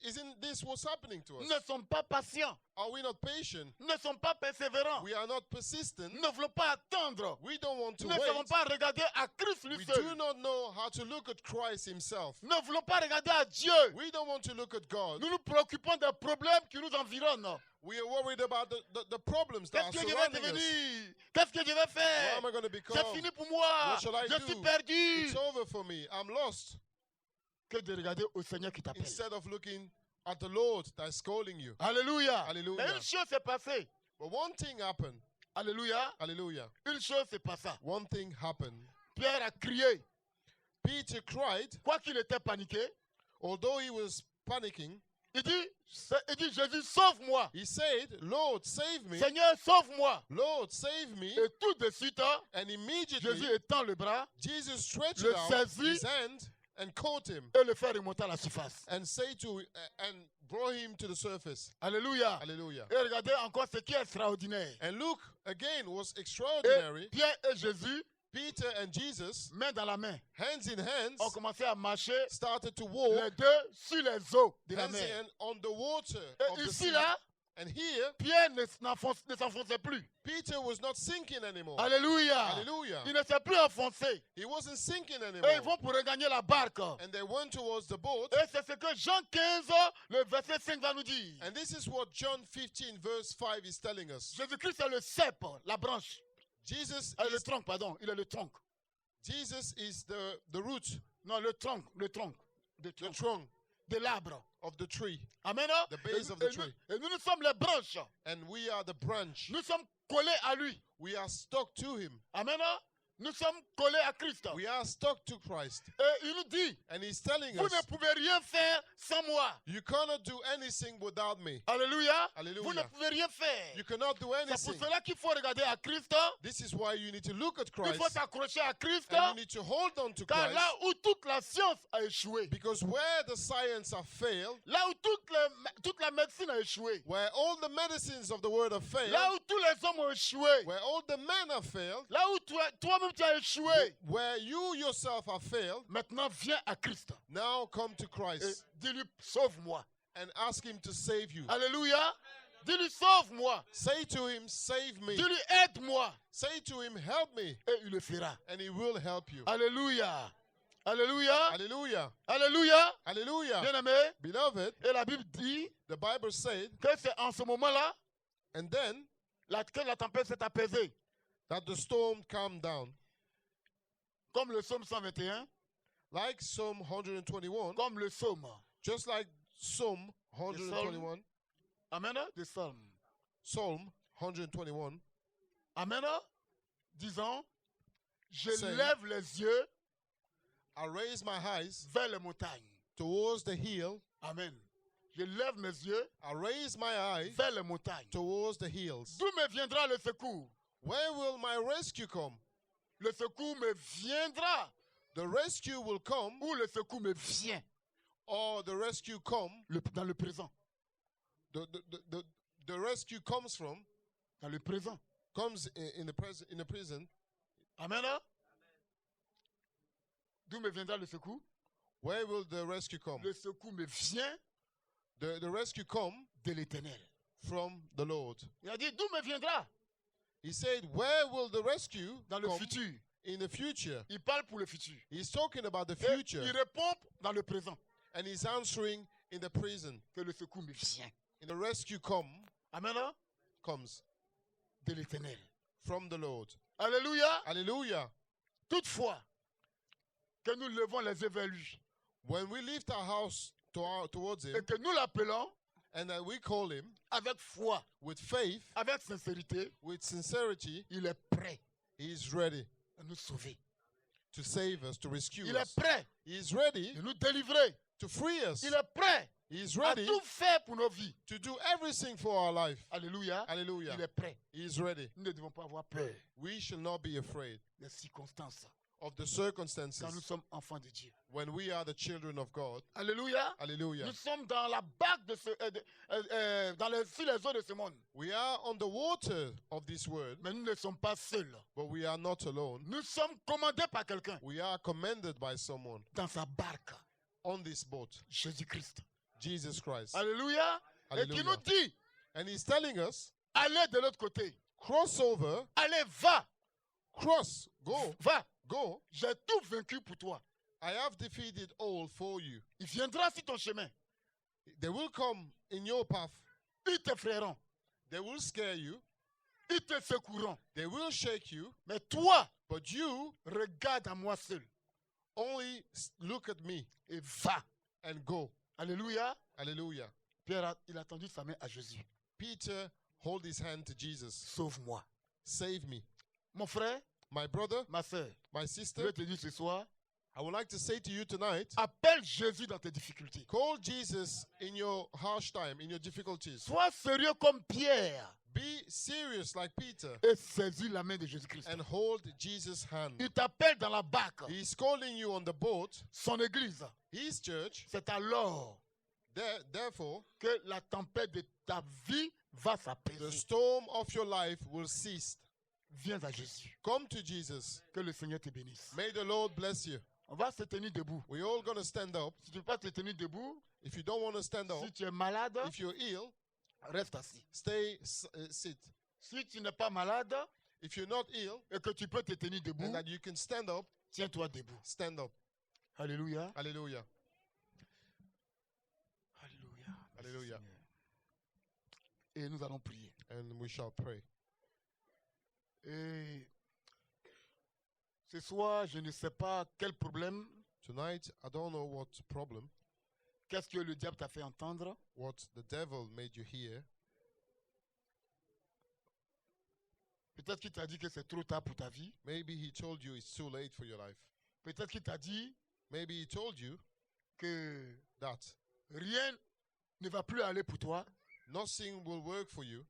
[SPEAKER 2] Isn't this what's happening to
[SPEAKER 1] Nous
[SPEAKER 2] us?
[SPEAKER 1] ne sommes pas patients.
[SPEAKER 2] Are we not patient?
[SPEAKER 1] Nous ne sommes pas persévérants.
[SPEAKER 2] We are not persistent.
[SPEAKER 1] Nous ne voulons pas attendre.
[SPEAKER 2] We don't want to
[SPEAKER 1] Nous ne savons
[SPEAKER 2] wait.
[SPEAKER 1] pas regarder à Christ lui
[SPEAKER 2] We
[SPEAKER 1] seul.
[SPEAKER 2] do not know how to look at Christ himself.
[SPEAKER 1] Nous ne voulons pas regarder à Dieu.
[SPEAKER 2] We don't want to look at God.
[SPEAKER 1] Nous nous préoccupons des problèmes qui nous environnent.
[SPEAKER 2] We are worried about the problems that are
[SPEAKER 1] Qu'est-ce que je vais
[SPEAKER 2] surrounding us.
[SPEAKER 1] devenir? Qu'est-ce que je vais
[SPEAKER 2] What
[SPEAKER 1] faire?
[SPEAKER 2] am I going to become?
[SPEAKER 1] C'est fini pour moi.
[SPEAKER 2] What shall I
[SPEAKER 1] Je
[SPEAKER 2] do?
[SPEAKER 1] suis perdu.
[SPEAKER 2] It's over for me. I'm lost.
[SPEAKER 1] Que de regarder au Seigneur qui t'appelle.
[SPEAKER 2] Instead of looking at the Lord that is calling you.
[SPEAKER 1] Alléluia.
[SPEAKER 2] Alléluia.
[SPEAKER 1] Mais une chose s'est passée.
[SPEAKER 2] But one thing happened.
[SPEAKER 1] Alléluia.
[SPEAKER 2] Hallelujah.
[SPEAKER 1] Une chose s'est passée.
[SPEAKER 2] One thing happened.
[SPEAKER 1] Pierre a crié.
[SPEAKER 2] Peter cried,
[SPEAKER 1] Quoi qu'il était paniqué,
[SPEAKER 2] although he was panicking.
[SPEAKER 1] il dit Jésus, sauve-moi.
[SPEAKER 2] He said, Lord, save me.
[SPEAKER 1] Seigneur, sauve-moi.
[SPEAKER 2] Lord, save me.
[SPEAKER 1] Et tout de suite,
[SPEAKER 2] And
[SPEAKER 1] Jésus
[SPEAKER 2] immediately,
[SPEAKER 1] étend le bras
[SPEAKER 2] Jesus stretched
[SPEAKER 1] le
[SPEAKER 2] out
[SPEAKER 1] saisit
[SPEAKER 2] his hand and caught him
[SPEAKER 1] et le fait remonter à la surface.
[SPEAKER 2] and and brought him to the surface.
[SPEAKER 1] Alléluia.
[SPEAKER 2] Hallelujah.
[SPEAKER 1] Et regardez encore ce qui est extraordinaire.
[SPEAKER 2] And look, again, was
[SPEAKER 1] Et
[SPEAKER 2] extraordinary.
[SPEAKER 1] Pierre et Jésus,
[SPEAKER 2] Peter and Jesus,
[SPEAKER 1] main dans la main,
[SPEAKER 2] hands in hands,
[SPEAKER 1] ont commencé à marcher
[SPEAKER 2] started to walk,
[SPEAKER 1] les deux sur les eaux de la
[SPEAKER 2] hands
[SPEAKER 1] mer.
[SPEAKER 2] in on the water of
[SPEAKER 1] Et
[SPEAKER 2] the
[SPEAKER 1] ici,
[SPEAKER 2] sea.
[SPEAKER 1] là,
[SPEAKER 2] And here,
[SPEAKER 1] Pierre ne s'enfonçait plus.
[SPEAKER 2] Peter was not sinking anymore.
[SPEAKER 1] Alléluia.
[SPEAKER 2] Hallelujah.
[SPEAKER 1] Il ne s'est plus enfoncé.
[SPEAKER 2] He wasn't sinking
[SPEAKER 1] Et ils
[SPEAKER 2] anymore.
[SPEAKER 1] vont pour regagner la barque.
[SPEAKER 2] And they went towards the boat.
[SPEAKER 1] Et c'est ce que Jean 15, le verset 5 va nous dire.
[SPEAKER 2] And this is what John 15, verse 5 is telling us.
[SPEAKER 1] Jésus-Christ est le cep, la branche.
[SPEAKER 2] Jesus
[SPEAKER 1] Le
[SPEAKER 2] is,
[SPEAKER 1] tronc, pardon. Il est le tronc.
[SPEAKER 2] Jesus is the root,
[SPEAKER 1] Non, le tronc. Le tronc.
[SPEAKER 2] the trunk
[SPEAKER 1] De l'arbre.
[SPEAKER 2] of the tree.
[SPEAKER 1] Amen.
[SPEAKER 2] The base of the tree.
[SPEAKER 1] Et nous sommes les branches.
[SPEAKER 2] And we are the branch.
[SPEAKER 1] Nous sommes collés à lui.
[SPEAKER 2] We are stuck to him.
[SPEAKER 1] Amen. Nous sommes collés à Christ.
[SPEAKER 2] We are stuck to Christ.
[SPEAKER 1] Et il nous dit,
[SPEAKER 2] And he's telling
[SPEAKER 1] vous
[SPEAKER 2] us,
[SPEAKER 1] ne pouvez rien faire sans moi.
[SPEAKER 2] you cannot do anything without me.
[SPEAKER 1] Alléluia.
[SPEAKER 2] Alléluia.
[SPEAKER 1] Vous ne pouvez rien faire.
[SPEAKER 2] You cannot do
[SPEAKER 1] C'est pour
[SPEAKER 2] anything.
[SPEAKER 1] cela qu'il faut regarder à Christ.
[SPEAKER 2] This is why you need to look at
[SPEAKER 1] Il faut
[SPEAKER 2] Christ.
[SPEAKER 1] s'accrocher à Christ.
[SPEAKER 2] And you need to hold on to
[SPEAKER 1] Car
[SPEAKER 2] Christ.
[SPEAKER 1] là où toute la science a échoué,
[SPEAKER 2] Because where the science have failed,
[SPEAKER 1] là où toute la médecine a échoué,
[SPEAKER 2] where all the medicines of the world have failed,
[SPEAKER 1] là où tous les hommes ont échoué,
[SPEAKER 2] where all the men have failed,
[SPEAKER 1] là où toi-même tu as échoué,
[SPEAKER 2] where you yourself have failed,
[SPEAKER 1] maintenant viens à Christ.
[SPEAKER 2] now come to
[SPEAKER 1] Et
[SPEAKER 2] Christ
[SPEAKER 1] dis-lui, sauve-moi.
[SPEAKER 2] and ask him to save you.
[SPEAKER 1] Alléluia. Dis-lui, sauve-moi.
[SPEAKER 2] Say to him, save me.
[SPEAKER 1] Dis-lui, aide-moi.
[SPEAKER 2] Say to him, help me.
[SPEAKER 1] Et il le fera.
[SPEAKER 2] And he will help you.
[SPEAKER 1] Alléluia. Alléluia.
[SPEAKER 2] Hallelujah.
[SPEAKER 1] Alléluia.
[SPEAKER 2] Hallelujah.
[SPEAKER 1] Bien-aimé.
[SPEAKER 2] Beloved,
[SPEAKER 1] Et la Bible dit
[SPEAKER 2] the Bible said,
[SPEAKER 1] que c'est en ce moment-là
[SPEAKER 2] and then
[SPEAKER 1] que la tempête s'est apaisée.
[SPEAKER 2] that the storm calmed down.
[SPEAKER 1] Comme le psaume 121,
[SPEAKER 2] Like Psalm 121,
[SPEAKER 1] comme le psaume.
[SPEAKER 2] just like Psalm 121,
[SPEAKER 1] Amen. Des psaumes.
[SPEAKER 2] Psalm 121,
[SPEAKER 1] Amen. Disons, je
[SPEAKER 2] Say.
[SPEAKER 1] lève les yeux
[SPEAKER 2] I raise my eyes
[SPEAKER 1] vers les montagnes.
[SPEAKER 2] towards the hill.
[SPEAKER 1] Amen. je lève mes yeux
[SPEAKER 2] I raise my eyes
[SPEAKER 1] vers les montagnes.
[SPEAKER 2] towards the hills.
[SPEAKER 1] D'où me viendra le secours?
[SPEAKER 2] Where will my rescue come?
[SPEAKER 1] Le secours me viendra
[SPEAKER 2] The rescue will come,
[SPEAKER 1] ou le secours me vient
[SPEAKER 2] or the rescue
[SPEAKER 1] dans le présent.
[SPEAKER 2] The rescue comes from,
[SPEAKER 1] Dans le présent.
[SPEAKER 2] comes in the prison.
[SPEAKER 1] Amen. Hein? D'où me viendra le secours?
[SPEAKER 2] Where will the rescue come?
[SPEAKER 1] Le secours me vient
[SPEAKER 2] The rescue come
[SPEAKER 1] de l'Éternel.
[SPEAKER 2] from the Lord.
[SPEAKER 1] Il a dit, d'où me viendra?
[SPEAKER 2] He said, where will the rescue
[SPEAKER 1] Dans le
[SPEAKER 2] come
[SPEAKER 1] futur.
[SPEAKER 2] in the future?
[SPEAKER 1] Il parle pour le futur.
[SPEAKER 2] He's talking about the
[SPEAKER 1] Et
[SPEAKER 2] future,
[SPEAKER 1] il répond dans le présent.
[SPEAKER 2] and he's answering in the prison.
[SPEAKER 1] Que le secours me vient.
[SPEAKER 2] And the rescue
[SPEAKER 1] Amen. Hein?
[SPEAKER 2] comes
[SPEAKER 1] De l'Éternel.
[SPEAKER 2] from the Lord.
[SPEAKER 1] Alléluia.
[SPEAKER 2] Hallelujah.
[SPEAKER 1] Toutefois, que nous levons les yeux vers lui
[SPEAKER 2] When we lift our house towards him,
[SPEAKER 1] et que nous l'appelons
[SPEAKER 2] and that we call him
[SPEAKER 1] avec foi,
[SPEAKER 2] with faith,
[SPEAKER 1] avec sincérité,
[SPEAKER 2] with sincerity,
[SPEAKER 1] il est prêt
[SPEAKER 2] he is ready
[SPEAKER 1] à nous sauver.
[SPEAKER 2] to save us, to rescue
[SPEAKER 1] Il est
[SPEAKER 2] us.
[SPEAKER 1] prêt
[SPEAKER 2] He is ready
[SPEAKER 1] de nous délivrer.
[SPEAKER 2] to free us.
[SPEAKER 1] Il est prêt
[SPEAKER 2] He is
[SPEAKER 1] à
[SPEAKER 2] ready
[SPEAKER 1] tout faire pour nos vies.
[SPEAKER 2] to do everything for our life.
[SPEAKER 1] Alléluia.
[SPEAKER 2] Hallelujah.
[SPEAKER 1] Il est prêt.
[SPEAKER 2] He is ready.
[SPEAKER 1] Nous ne devons pas avoir peur
[SPEAKER 2] We shall not be afraid
[SPEAKER 1] des circonstances
[SPEAKER 2] of the
[SPEAKER 1] quand nous
[SPEAKER 2] circumstances
[SPEAKER 1] sommes enfants de Dieu.
[SPEAKER 2] when we are the children of God.
[SPEAKER 1] Alléluia.
[SPEAKER 2] Hallelujah.
[SPEAKER 1] Nous sommes dans la barque sur les eaux de ce monde.
[SPEAKER 2] We are on the water of this world,
[SPEAKER 1] Mais nous ne sommes pas seuls.
[SPEAKER 2] but we are not alone.
[SPEAKER 1] Nous sommes commandés par quelqu'un
[SPEAKER 2] We are commanded by someone
[SPEAKER 1] dans sa barque,
[SPEAKER 2] on this boat,
[SPEAKER 1] Jésus-Christ.
[SPEAKER 2] Jesus Christ.
[SPEAKER 1] Alléluia. Et qui
[SPEAKER 2] Alléluia.
[SPEAKER 1] nous dit,
[SPEAKER 2] And he's telling us,
[SPEAKER 1] allez de l'autre côté.
[SPEAKER 2] cross over,
[SPEAKER 1] Allez, va,
[SPEAKER 2] cross, go,
[SPEAKER 1] va.
[SPEAKER 2] go.
[SPEAKER 1] J'ai tout vaincu pour toi.
[SPEAKER 2] I have defeated all for you.
[SPEAKER 1] Il viendra sur ton chemin.
[SPEAKER 2] They will come in your path.
[SPEAKER 1] Ils t'effraieront.
[SPEAKER 2] They will scare you.
[SPEAKER 1] Ils te secourront.
[SPEAKER 2] They will shake you.
[SPEAKER 1] Mais toi,
[SPEAKER 2] But you
[SPEAKER 1] regarde à moi seul
[SPEAKER 2] only look at me
[SPEAKER 1] et va.
[SPEAKER 2] and go.
[SPEAKER 1] Alléluia.
[SPEAKER 2] Hallelujah.
[SPEAKER 1] Pierre, il a tendu sa main à Jésus.
[SPEAKER 2] Peter hold his hand to Jesus.
[SPEAKER 1] Sauve-moi.
[SPEAKER 2] Save me.
[SPEAKER 1] Mon frère,
[SPEAKER 2] My brother,
[SPEAKER 1] ma soeur,
[SPEAKER 2] my
[SPEAKER 1] je
[SPEAKER 2] sister,
[SPEAKER 1] vais te dire ce soir,
[SPEAKER 2] I would like to say to you tonight,
[SPEAKER 1] appelle Jésus dans tes difficultés.
[SPEAKER 2] call Jesus in your harsh time, in your difficulties.
[SPEAKER 1] Sois sérieux comme Pierre
[SPEAKER 2] Be serious like Peter
[SPEAKER 1] et saisis la main de Jésus-Christ.
[SPEAKER 2] and hold Jesus' hand.
[SPEAKER 1] Il t'appelle dans la barque.
[SPEAKER 2] He's calling you on the boat,
[SPEAKER 1] Son église.
[SPEAKER 2] his church.
[SPEAKER 1] C'est alors
[SPEAKER 2] Therefore,
[SPEAKER 1] que la tempête de ta vie va
[SPEAKER 2] the
[SPEAKER 1] s'apaiser.
[SPEAKER 2] storm of your life will cease.
[SPEAKER 1] Viens à Jésus.
[SPEAKER 2] Come to Jesus.
[SPEAKER 1] Que le Seigneur te bénisse.
[SPEAKER 2] May the Lord bless you.
[SPEAKER 1] On va se tenir debout.
[SPEAKER 2] We're all going to stand up.
[SPEAKER 1] Si tu ne peux pas te tenir debout,
[SPEAKER 2] If you don't want to stand up,
[SPEAKER 1] si tu es malade,
[SPEAKER 2] if you're ill,
[SPEAKER 1] reste assis.
[SPEAKER 2] sit.
[SPEAKER 1] Si tu n'es pas malade
[SPEAKER 2] If you're not ill
[SPEAKER 1] et que tu peux te tenir debout,
[SPEAKER 2] and that you can stand up,
[SPEAKER 1] tiens-toi debout.
[SPEAKER 2] stand up.
[SPEAKER 1] Alléluia.
[SPEAKER 2] Hallelujah.
[SPEAKER 1] Alléluia.
[SPEAKER 2] Hallelujah.
[SPEAKER 1] Et nous allons prier.
[SPEAKER 2] And we shall pray.
[SPEAKER 1] Et ce soir, je ne sais pas quel problème,
[SPEAKER 2] Tonight, I don't know what problem,
[SPEAKER 1] qu'est-ce que le diable t'a fait entendre.
[SPEAKER 2] what the devil made you hear.
[SPEAKER 1] Peut-être qu'il t'a dit que c'est trop tard pour ta vie.
[SPEAKER 2] Maybe he told you it's too late for your life.
[SPEAKER 1] Peut-être qu'il t'a dit
[SPEAKER 2] Maybe he told you
[SPEAKER 1] que
[SPEAKER 2] that
[SPEAKER 1] rien ne va plus aller pour toi.
[SPEAKER 2] nothing will work for you.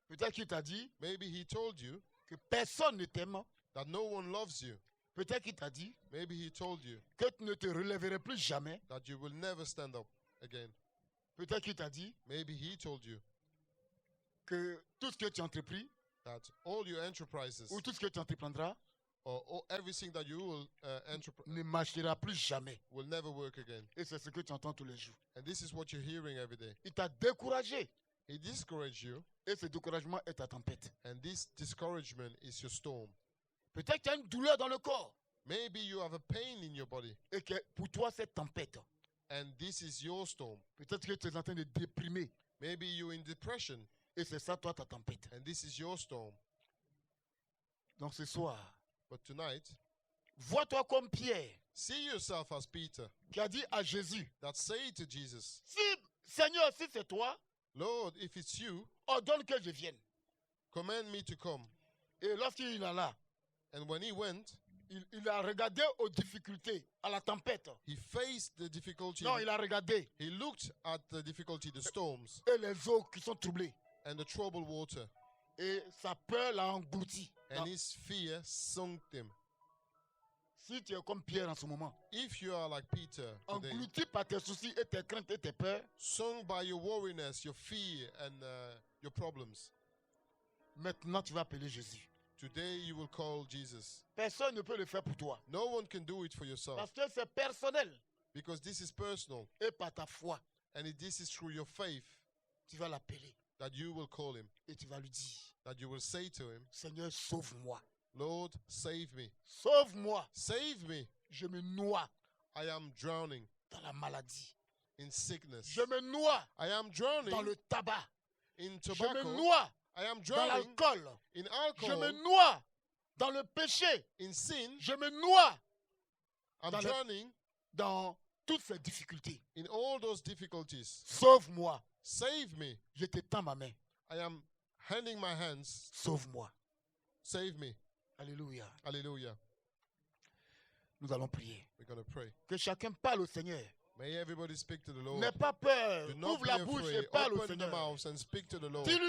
[SPEAKER 1] Peut-être qu'il t'a dit
[SPEAKER 2] Maybe he told you
[SPEAKER 1] que personne ne t'aime.
[SPEAKER 2] that no one loves you.
[SPEAKER 1] Peut-être qu'il t'a dit
[SPEAKER 2] Maybe he told you
[SPEAKER 1] que tu ne te relèverais plus jamais.
[SPEAKER 2] that you will never stand up again.
[SPEAKER 1] Peut-être qu'il t'a dit
[SPEAKER 2] Maybe he told you
[SPEAKER 1] que tout ce que tu entrepris
[SPEAKER 2] that all your enterprises
[SPEAKER 1] ou tout ce que tu entreprendras
[SPEAKER 2] or everything that you will
[SPEAKER 1] ne marchera plus jamais.
[SPEAKER 2] will never work again.
[SPEAKER 1] Et c'est ce que tu entends tous les jours.
[SPEAKER 2] And this is what you're hearing every day.
[SPEAKER 1] Il t'a découragé.
[SPEAKER 2] He discouraged you,
[SPEAKER 1] Et ce découragement est ta tempête.
[SPEAKER 2] and this discouragement is your storm.
[SPEAKER 1] Peut-être que tu as une douleur dans le corps.
[SPEAKER 2] Maybe you have a pain in your body,
[SPEAKER 1] Et que pour toi, c'est tempête.
[SPEAKER 2] and this is your storm.
[SPEAKER 1] Peut-être que tu es en train de déprimer.
[SPEAKER 2] Maybe you're in depression,
[SPEAKER 1] Et c'est ça, toi, ta tempête.
[SPEAKER 2] and this is your storm.
[SPEAKER 1] Donc ce soir,
[SPEAKER 2] But tonight,
[SPEAKER 1] vois-toi comme Pierre
[SPEAKER 2] see yourself as Peter
[SPEAKER 1] qui a dit à Jésus,
[SPEAKER 2] that say to Jesus,
[SPEAKER 1] si, Seigneur, si c'est toi,
[SPEAKER 2] Lord, if it's you,
[SPEAKER 1] ordonne que je vienne.
[SPEAKER 2] command me to come.
[SPEAKER 1] Et lorsqu'il alla,
[SPEAKER 2] And when he went,
[SPEAKER 1] Il a regardé aux difficultés, à la tempête.
[SPEAKER 2] He faced the difficulty.
[SPEAKER 1] Non, il a regardé.
[SPEAKER 2] He looked at the difficulty, the storms,
[SPEAKER 1] Et les eaux qui sont troublées.
[SPEAKER 2] and the troubled water,
[SPEAKER 1] Et sa peur l'a englouti.
[SPEAKER 2] and his fear sunk them.
[SPEAKER 1] Si tu es comme Pierre en ce moment,
[SPEAKER 2] If you are like Peter today,
[SPEAKER 1] englouti par tes soucis et tes craintes et tes peurs,
[SPEAKER 2] sunk by your worriness, your fear, and your problems,
[SPEAKER 1] maintenant tu vas appeler Jésus.
[SPEAKER 2] today you will call Jesus.
[SPEAKER 1] Personne ne peut le faire pour toi.
[SPEAKER 2] No one can do it for yourself,
[SPEAKER 1] Parce que c'est personnel.
[SPEAKER 2] because this is personal,
[SPEAKER 1] Et par ta foi,
[SPEAKER 2] and this is through your faith
[SPEAKER 1] tu vas l'appeler.
[SPEAKER 2] that you will call him,
[SPEAKER 1] Et tu vas lui dire,
[SPEAKER 2] that you will say to him,
[SPEAKER 1] Seigneur, sauve-moi.
[SPEAKER 2] Lord, save me.
[SPEAKER 1] Sauve-moi.
[SPEAKER 2] Save me.
[SPEAKER 1] Je me noie
[SPEAKER 2] I am drowning
[SPEAKER 1] dans la maladie.
[SPEAKER 2] in sickness.
[SPEAKER 1] Je me noie
[SPEAKER 2] I am
[SPEAKER 1] dans
[SPEAKER 2] drowning
[SPEAKER 1] le tabac.
[SPEAKER 2] in
[SPEAKER 1] Je me
[SPEAKER 2] tobacco.
[SPEAKER 1] noie
[SPEAKER 2] I am
[SPEAKER 1] dans
[SPEAKER 2] drowning
[SPEAKER 1] l'alcool.
[SPEAKER 2] in
[SPEAKER 1] Je me
[SPEAKER 2] alcohol,
[SPEAKER 1] noie dans le péché.
[SPEAKER 2] in sin.
[SPEAKER 1] Je me noie
[SPEAKER 2] I'm
[SPEAKER 1] dans le-
[SPEAKER 2] drowning
[SPEAKER 1] dans toutes ces difficultés.
[SPEAKER 2] in all those difficulties.
[SPEAKER 1] Sauve-moi.
[SPEAKER 2] Save me.
[SPEAKER 1] Je te tends ma main.
[SPEAKER 2] I am handing my hands.
[SPEAKER 1] Sauve-moi.
[SPEAKER 2] Save me.
[SPEAKER 1] Alléluia.
[SPEAKER 2] Hallelujah.
[SPEAKER 1] Nous allons prier.
[SPEAKER 2] We're going to pray.
[SPEAKER 1] Que chacun parle au Seigneur.
[SPEAKER 2] May everybody speak to the Lord.
[SPEAKER 1] N'aie pas peur.
[SPEAKER 2] Do not
[SPEAKER 1] Ouvre
[SPEAKER 2] be
[SPEAKER 1] la bouche et
[SPEAKER 2] afraid.
[SPEAKER 1] parle au
[SPEAKER 2] Open the
[SPEAKER 1] Seigneur.
[SPEAKER 2] mouth and speak to the Lord.
[SPEAKER 1] Dis-lui